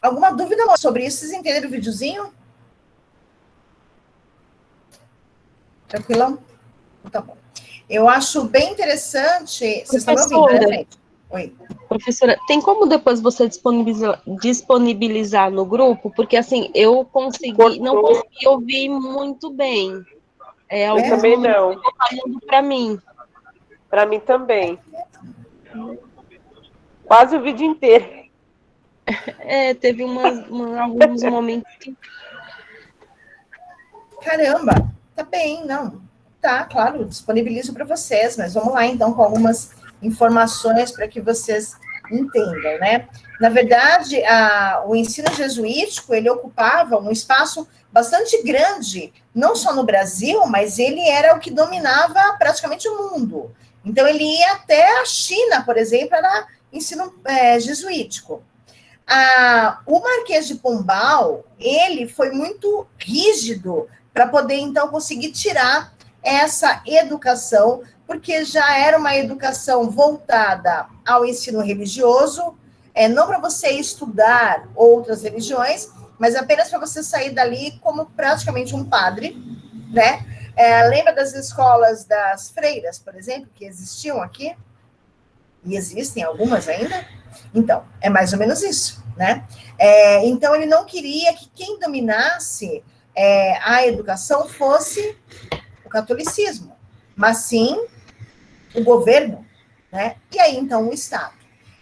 Speaker 1: Alguma dúvida sobre isso? Vocês entenderam o videozinho? Tranquilão? Tá bom. Eu acho bem interessante... Vocês estão me ouvindo, né, gente? Oi.
Speaker 12: Professora, tem como depois você disponibilizar no grupo? Porque, assim, não consegui ouvir muito bem.
Speaker 2: Também não.
Speaker 12: Falando para mim.
Speaker 2: Para mim também. Quase o vídeo inteiro.
Speaker 12: Teve alguns momentos que...
Speaker 1: Caramba, tá bem, não. Tá, claro, disponibilizo para vocês, mas vamos lá, então, com algumas informações para que vocês entendam, né? Na verdade, o ensino jesuítico, ele ocupava um espaço bastante grande, não só no Brasil, mas ele era o que dominava praticamente o mundo. Então, ele ia até a China, por exemplo, era ensino jesuítico. O Marquês de Pombal, ele foi muito rígido para poder, então, conseguir tirar essa educação, porque já era uma educação voltada ao ensino religioso, não para você estudar outras religiões, mas apenas para você sair dali como praticamente um padre, né? Lembra das escolas das freiras, por exemplo, que existiam aqui? E existem algumas ainda? Então, é mais ou menos isso, né? Então, ele não queria que quem dominasse a educação fosse o catolicismo, mas sim o governo, né? E aí, então, o Estado.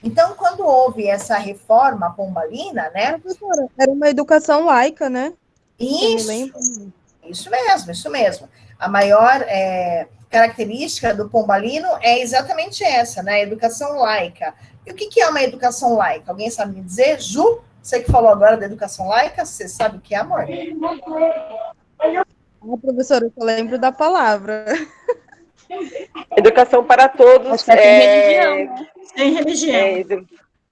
Speaker 1: Então, quando houve essa reforma pombalina, né?
Speaker 13: Professora, era uma educação laica, né?
Speaker 1: Isso mesmo. A maior característica do pombalino é exatamente essa, né? A educação laica. E o que é uma educação laica? Alguém sabe me dizer? Ju, você que falou agora da educação laica, você sabe o que é, amor?
Speaker 13: Professora, eu só lembro da palavra.
Speaker 2: Educação para todos.
Speaker 6: Sem religião.
Speaker 5: Sem religião.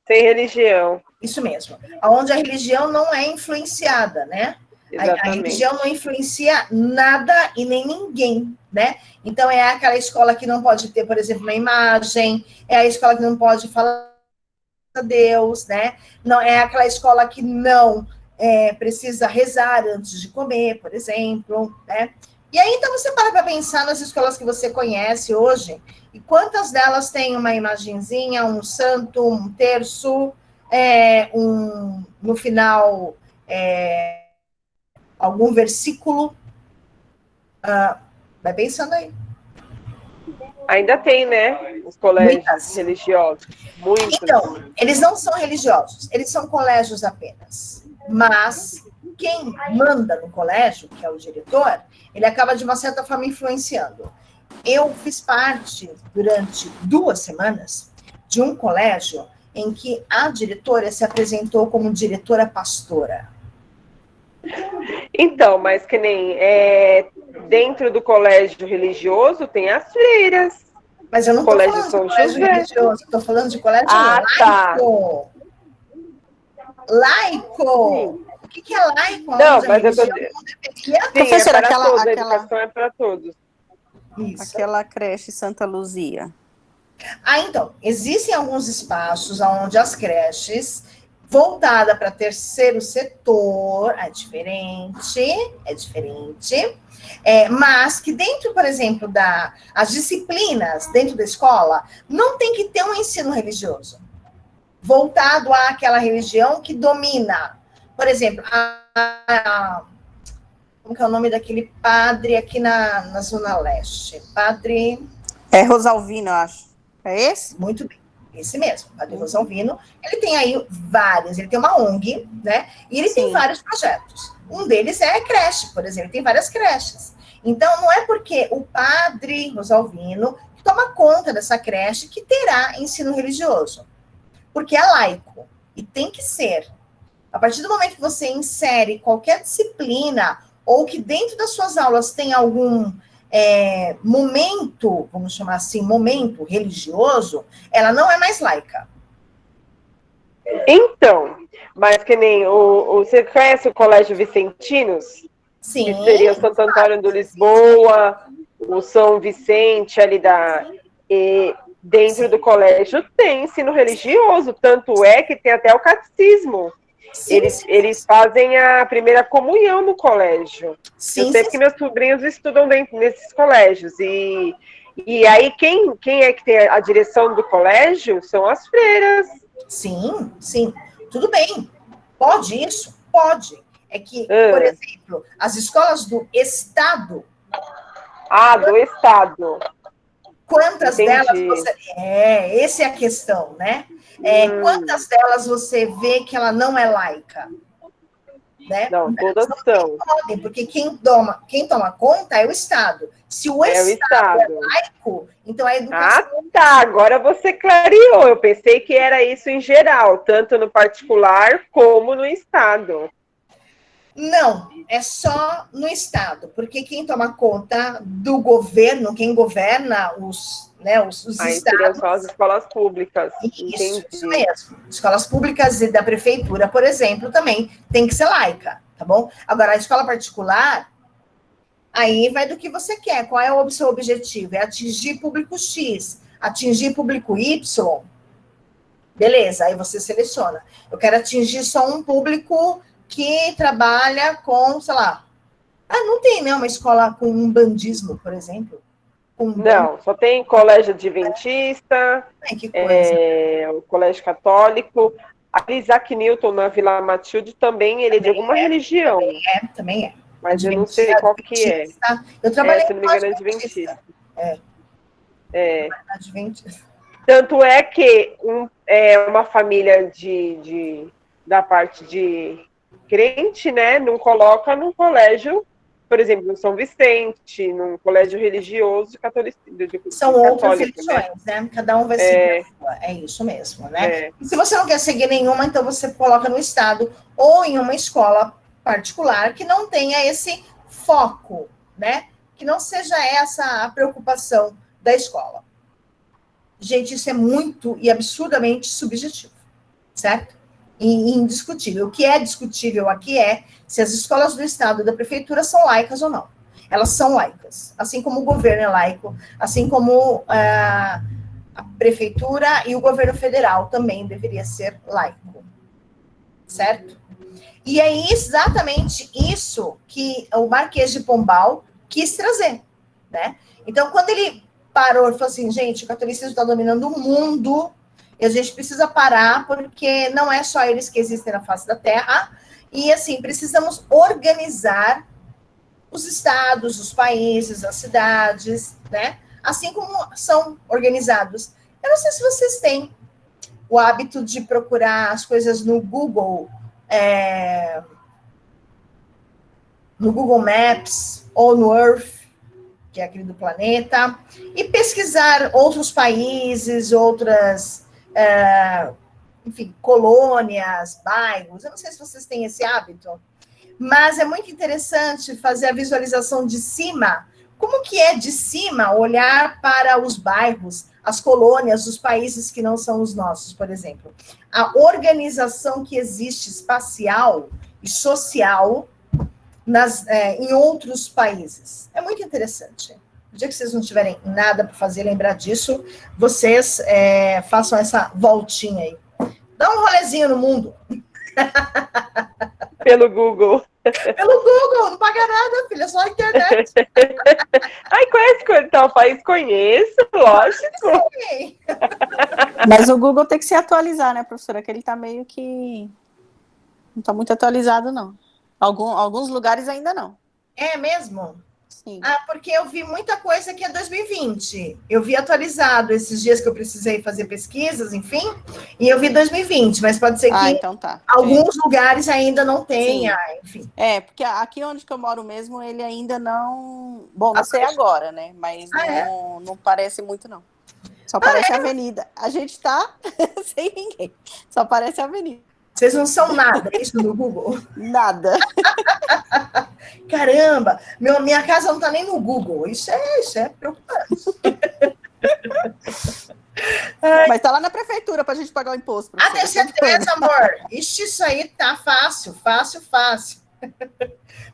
Speaker 2: Sem religião.
Speaker 1: Isso mesmo. Onde a religião não é influenciada, né? A religião não influencia nada e nem ninguém, né? Então, é aquela escola que não pode ter, por exemplo, uma imagem, é a escola que não pode falar a Deus, né? Não, é aquela escola que não precisa rezar antes de comer, por exemplo, né? E aí, então, você para pensar nas escolas que você conhece hoje, e quantas delas têm uma imagenzinha, um santo, um terço, no final, algum versículo. Vai pensando aí.
Speaker 2: Ainda tem, né? Os colégios religiosos. Muitos.
Speaker 1: Então, eles não são religiosos, eles são colégios apenas. Mas quem manda no colégio, que é o diretor, ele acaba, de uma certa forma, influenciando. Eu fiz parte, durante 2 semanas, de um colégio em que a diretora se apresentou como diretora pastora.
Speaker 2: Então, mas que nem dentro do colégio religioso tem as freiras.
Speaker 1: Mas eu não estou
Speaker 2: Colégio
Speaker 1: falando
Speaker 2: São
Speaker 1: de colégio
Speaker 2: José.
Speaker 1: religioso, estou falando de colégio
Speaker 2: Ah, tá.
Speaker 1: laico. Laico. O que é laico?
Speaker 2: Não,
Speaker 1: Onde a
Speaker 2: mas eu tô...
Speaker 1: religião não deveria...
Speaker 2: Sim,
Speaker 3: Professora,
Speaker 2: é para
Speaker 3: aquela-
Speaker 2: todos, a
Speaker 3: aquela-
Speaker 2: educação é para todos.
Speaker 1: Isso.
Speaker 3: Aquela creche Santa Luzia.
Speaker 1: Então, existem alguns espaços onde as creches, voltada para terceiro setor, é diferente, mas que dentro, por exemplo, as disciplinas dentro da escola, não tem que ter um ensino religioso, voltado àquela religião que domina. Por exemplo, como que é o nome daquele padre aqui na Zona Leste? Padre...
Speaker 3: É Rosalvino, eu acho. É esse?
Speaker 1: Muito bem, esse mesmo, Padre Rosalvino. Ele tem aí vários, ele tem uma ONG, né? E ele tem vários projetos. Um deles é a creche, por exemplo, tem várias creches. Então, não é porque o Padre Rosalvino toma conta dessa creche que terá ensino religioso. Porque é laico, e tem que ser. A partir do momento que você insere qualquer disciplina, ou que dentro das suas aulas tem algum... momento, vamos chamar assim, momento religioso, ela não é mais laica.
Speaker 2: Então, mas que nem você conhece o Colégio Vicentinos?
Speaker 1: Sim.
Speaker 2: Que seria o Santo Antônio do Lisboa, o São Vicente ali dentro do colégio tem ensino religioso, tanto é que tem até o catecismo. Eles fazem a primeira comunhão no colégio. Eu sei que meus sobrinhos estudam dentro nesses colégios. E aí, quem é que tem a direção do colégio são as freiras.
Speaker 1: Sim, sim. Tudo bem. Pode isso? Pode. É que, por exemplo, as escolas do Estado...
Speaker 2: do Estado.
Speaker 1: Quantas
Speaker 2: Entendi.
Speaker 1: delas você... essa é a questão, né? Quantas delas você vê que ela não é laica? Né?
Speaker 2: Não, todas são.
Speaker 1: Podem, porque quem toma conta é o Estado. Se o Estado é laico, então a educação...
Speaker 2: Agora você clareou. Eu pensei que era isso em geral, tanto no particular como no Estado.
Speaker 1: Não, é só no Estado, porque quem toma conta do governo, quem governa os estados...
Speaker 2: são as escolas públicas.
Speaker 1: Isso mesmo. Escolas públicas e da prefeitura, por exemplo, também tem que ser laica, tá bom? Agora, a escola particular, aí vai do que você quer. Qual é o seu objetivo? É atingir público X, atingir público Y? Beleza, aí você seleciona. Eu quero atingir só um público que trabalha com, sei lá... não tem, né, uma escola com umbandismo, por exemplo.
Speaker 2: Não, só tem colégio adventista, o colégio católico. A Isaac Newton, na Vila Matilde, também ele é de alguma religião.
Speaker 1: Também é.
Speaker 2: Mas eu não sei qual que é.
Speaker 1: Eu trabalhei
Speaker 2: se não me engano, é adventista.
Speaker 1: Adventista.
Speaker 2: Tanto é que uma família da parte de crente, né, não coloca num colégio, por exemplo, no São Vicente, num colégio religioso católico.
Speaker 1: São outras religiões, né? Cada um vai seguir a sua. É isso mesmo, né? E se você não quer seguir nenhuma, então você coloca no Estado ou em uma escola particular que não tenha esse foco, né? Que não seja essa a preocupação da escola. Gente, isso é muito e absurdamente subjetivo, certo? E indiscutível. O que é discutível aqui é se as escolas do Estado e da Prefeitura são laicas ou não. Elas são laicas, assim como o governo é laico, assim como a Prefeitura e o governo federal também deveria ser laico, certo? E é exatamente isso que o Marquês de Pombal quis trazer, né? Então, quando ele parou e falou assim, gente, o catolicismo está dominando o mundo, e a gente precisa parar, porque não é só eles que existem na face da Terra, e assim, precisamos organizar os estados, os países, as cidades, né? Assim como são organizados. Eu não sei se vocês têm o hábito de procurar as coisas no Google Maps ou no Earth, que é aquele do planeta, e pesquisar outros países, outras, enfim, colônias, bairros. Eu não sei se vocês têm esse hábito, mas é muito interessante fazer a visualização de cima. Como que é de cima olhar para os bairros, as colônias, os países que não são os nossos, por exemplo? A organização que existe espacial e social em outros países. É muito interessante. No dia que vocês não tiverem nada para fazer, lembrar disso, vocês façam essa voltinha aí. Dá um rolezinho no mundo.
Speaker 2: Pelo Google.
Speaker 1: Pelo Google, não paga nada, filha, só a internet.
Speaker 2: Ai, conhece tal país? Conheço, lógico.
Speaker 1: Sim.
Speaker 3: Mas o Google tem que se atualizar, né, professora? Que ele tá meio que... não tá muito atualizado, não. Alguns lugares ainda não.
Speaker 1: É mesmo?
Speaker 3: Sim.
Speaker 1: Porque eu vi muita coisa que é 2020. Eu vi atualizado esses dias que eu precisei fazer pesquisas, enfim, e eu vi 2020, mas pode ser que
Speaker 3: então tá.
Speaker 1: alguns lugares ainda não tenha, enfim.
Speaker 3: Porque aqui onde que eu moro mesmo, ele ainda não... Bom, não sei agora, né? Mas não parece muito, não. Só parece a avenida. A gente tá sem ninguém. Só parece a avenida.
Speaker 1: Vocês não são nada, isso no Google?
Speaker 3: Nada.
Speaker 1: Caramba, minha casa não tá nem no Google. Isso é preocupante.
Speaker 3: Mas tá lá na prefeitura pra gente pagar o imposto.
Speaker 1: Tenho certeza, amor. Isso aí tá fácil.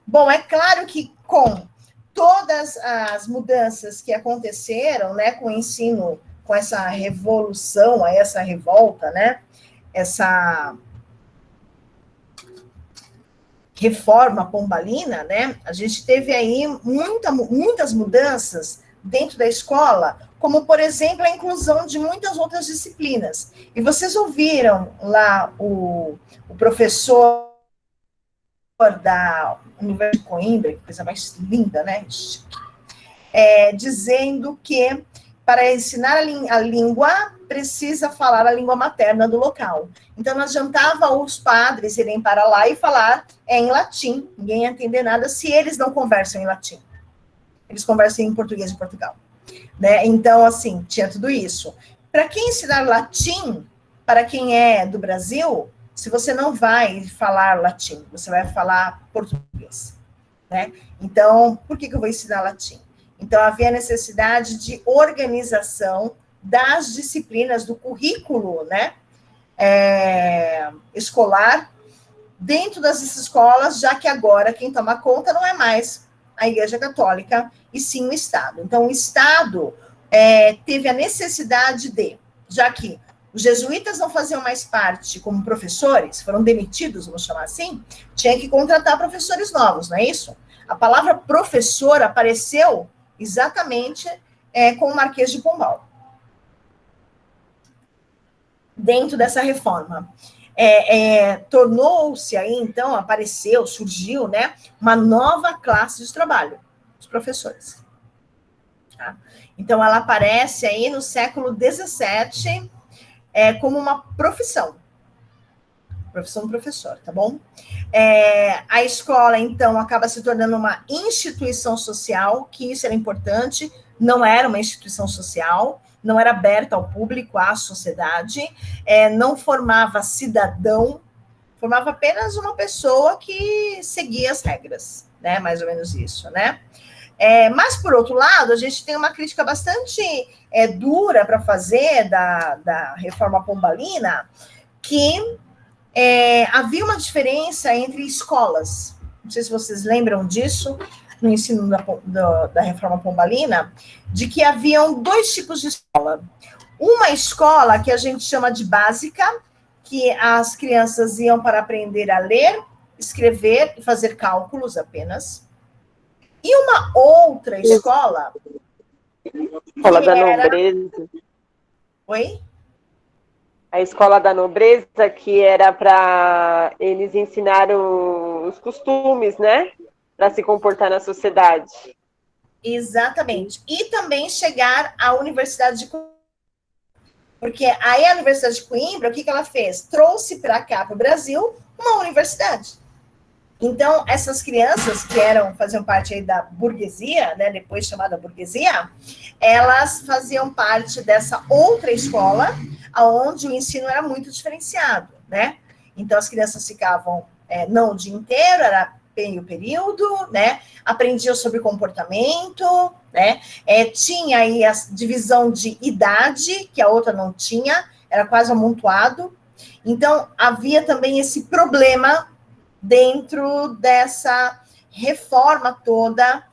Speaker 1: Bom, é claro que com todas as mudanças que aconteceram, né, com o ensino, com essa revolução, essa revolta, né, essa reforma pombalina, né, a gente teve aí muitas mudanças dentro da escola, como, por exemplo, a inclusão de muitas outras disciplinas. E vocês ouviram lá o professor da Universidade de Coimbra, que coisa mais linda, né, dizendo que para ensinar a língua, precisa falar a língua materna do local. Então, não adiantava os padres irem para lá e falar em latim. Ninguém ia entender nada se eles não conversam em latim. Eles conversam em português de Portugal. Né? Então, assim, tinha tudo isso. Para quem ensinar latim, para quem é do Brasil, se você não vai falar latim, você vai falar português. Né? Então, por que eu vou ensinar latim? Então, havia necessidade de organização das disciplinas do currículo, né, escolar dentro das escolas, já que agora quem toma conta não é mais a Igreja Católica, e sim o Estado. Então, o Estado teve a necessidade já que os jesuítas não faziam mais parte como professores, foram demitidos, vamos chamar assim, tinha que contratar professores novos, não é isso? A palavra professor apareceu exatamente com o Marquês de Pombal, dentro dessa reforma. Tornou-se aí, então, surgiu, né, uma nova classe de trabalho, os professores. Tá? Então, ela aparece aí no século XVII como uma profissão do professor, tá bom? A escola, então, acaba se tornando uma instituição social, que isso era importante, não era uma instituição social, não era aberta ao público, à sociedade, não formava cidadão, formava apenas uma pessoa que seguia as regras, né? Mais ou menos isso, né? Mas, por outro lado, a gente tem uma crítica bastante dura para fazer da reforma pombalina, que havia uma diferença entre escolas. Não sei se vocês lembram disso, no ensino da reforma pombalina, de que haviam dois tipos de escola. Uma escola que a gente chama de básica, que as crianças iam para aprender a ler, escrever e fazer cálculos apenas. E uma outra escola...
Speaker 2: Escola da nobreza.
Speaker 1: Oi?
Speaker 2: A escola da nobreza, que era para eles ensinar os costumes, né? Para se comportar na sociedade.
Speaker 1: Exatamente. E também chegar à Universidade de Coimbra. Porque aí a Universidade de Coimbra, o que ela fez? Trouxe para cá, para o Brasil, uma universidade. Então, essas crianças que faziam parte aí da burguesia, né, depois chamada burguesia, elas faziam parte dessa outra escola, onde o ensino era muito diferenciado, né? Então, as crianças ficavam, não o dia inteiro, era meio período, né? Aprendiam sobre comportamento, né? Tinha aí a divisão de idade, que a outra não tinha, era quase amontoado. Então, havia também esse problema dentro dessa reforma toda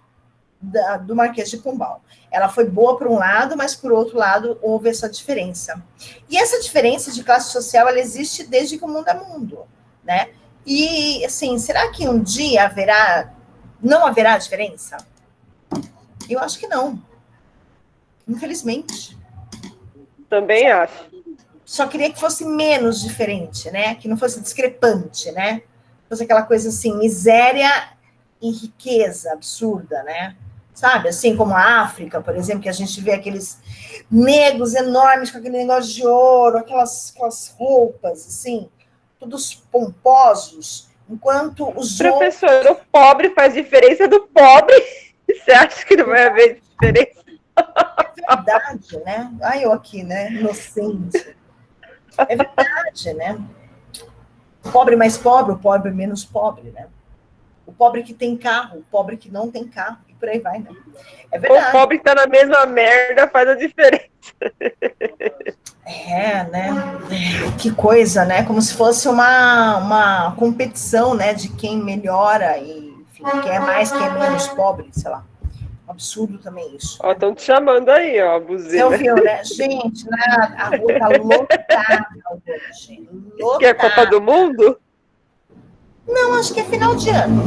Speaker 1: do Marquês de Pombal. Ela foi boa por um lado, mas por outro lado houve essa diferença. E essa diferença de classe social, ela existe desde que o mundo é mundo, né? E, assim, será que um dia não haverá diferença? Eu acho que não. Infelizmente.
Speaker 2: Também acho.
Speaker 1: Só queria que fosse menos diferente, né? Que não fosse discrepante, né? Fosse aquela coisa assim, miséria e riqueza absurda, né? Sabe? Assim como a África, por exemplo, que a gente vê aqueles negros enormes com aquele negócio de ouro, aquelas roupas, assim, todos pomposos, enquanto os
Speaker 2: Professor, o pobre faz diferença do pobre. Você acha que não vai haver diferença?
Speaker 1: É verdade, né? Ai, eu aqui, né? Inocente. É verdade, né? O pobre mais pobre, o pobre menos pobre, né? O pobre que tem carro, o pobre que não tem carro, e por aí vai, né? É verdade.
Speaker 2: O pobre que tá na mesma merda faz a diferença.
Speaker 1: Né? Que coisa, né? Como se fosse uma competição, né? De quem melhora e, enfim, quem é mais, quem é menos pobre, sei lá. Absurdo também isso.
Speaker 2: Ó, estão te chamando aí, ó, buzina.
Speaker 1: Você ouviu, né? Gente, a rua tá lotada hoje. Lotada.
Speaker 2: Que é Copa do Mundo?
Speaker 1: Não, acho que é final de ano.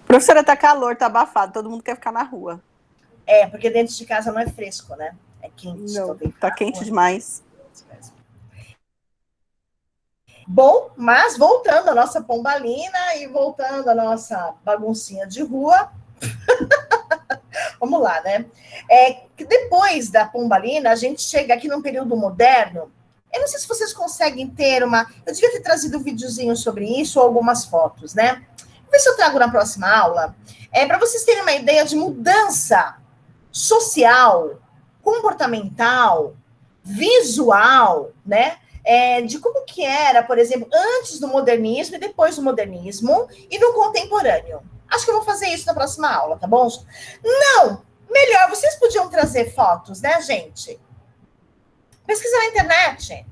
Speaker 3: Professora, tá calor, tá abafado, todo mundo quer ficar na rua.
Speaker 1: Porque dentro de casa não é fresco, né? É quente.
Speaker 3: Não, tá quente demais.
Speaker 1: Bom, mas voltando à nossa pombalina e voltando à nossa baguncinha de rua, vamos lá, né? Que depois da pombalina, a gente chega aqui num período moderno. Eu não sei se vocês conseguem ter eu devia ter trazido um videozinho sobre isso ou algumas fotos, né? Vou ver se eu trago na próxima aula. Para vocês terem uma ideia de mudança social, comportamental, visual, né? De como que era, por exemplo, antes do modernismo e depois do modernismo e no contemporâneo. Acho que eu vou fazer isso na próxima aula, tá bom? Não, melhor, vocês podiam trazer fotos, né, gente? Pesquisa na internet.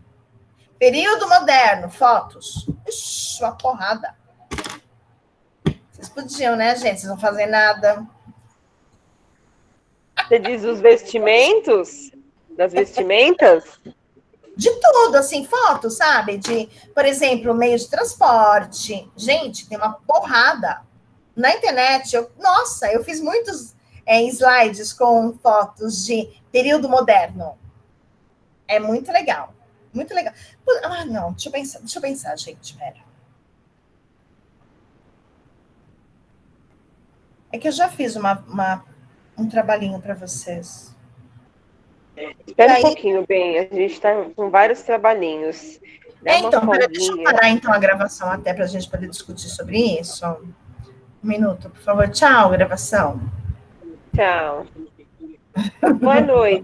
Speaker 1: Período moderno, fotos. Ixi, uma porrada. Vocês podiam, né, gente? Vocês não fazem nada.
Speaker 2: Você diz os vestimentos? Das vestimentas?
Speaker 1: De tudo, assim, fotos, sabe? Por exemplo, meio de transporte. Gente, tem uma porrada. Na internet, eu fiz muitos slides com fotos de período moderno. É muito legal. Muito legal. Não, deixa eu pensar, gente, pera. É que eu já fiz um trabalhinho para vocês.
Speaker 2: Espera um pouquinho, bem. A gente está com vários trabalhinhos.
Speaker 1: Então, deixa eu parar então a gravação até para a gente poder discutir sobre isso. Um minuto, por favor. Tchau, gravação.
Speaker 2: Tchau. Boa noite.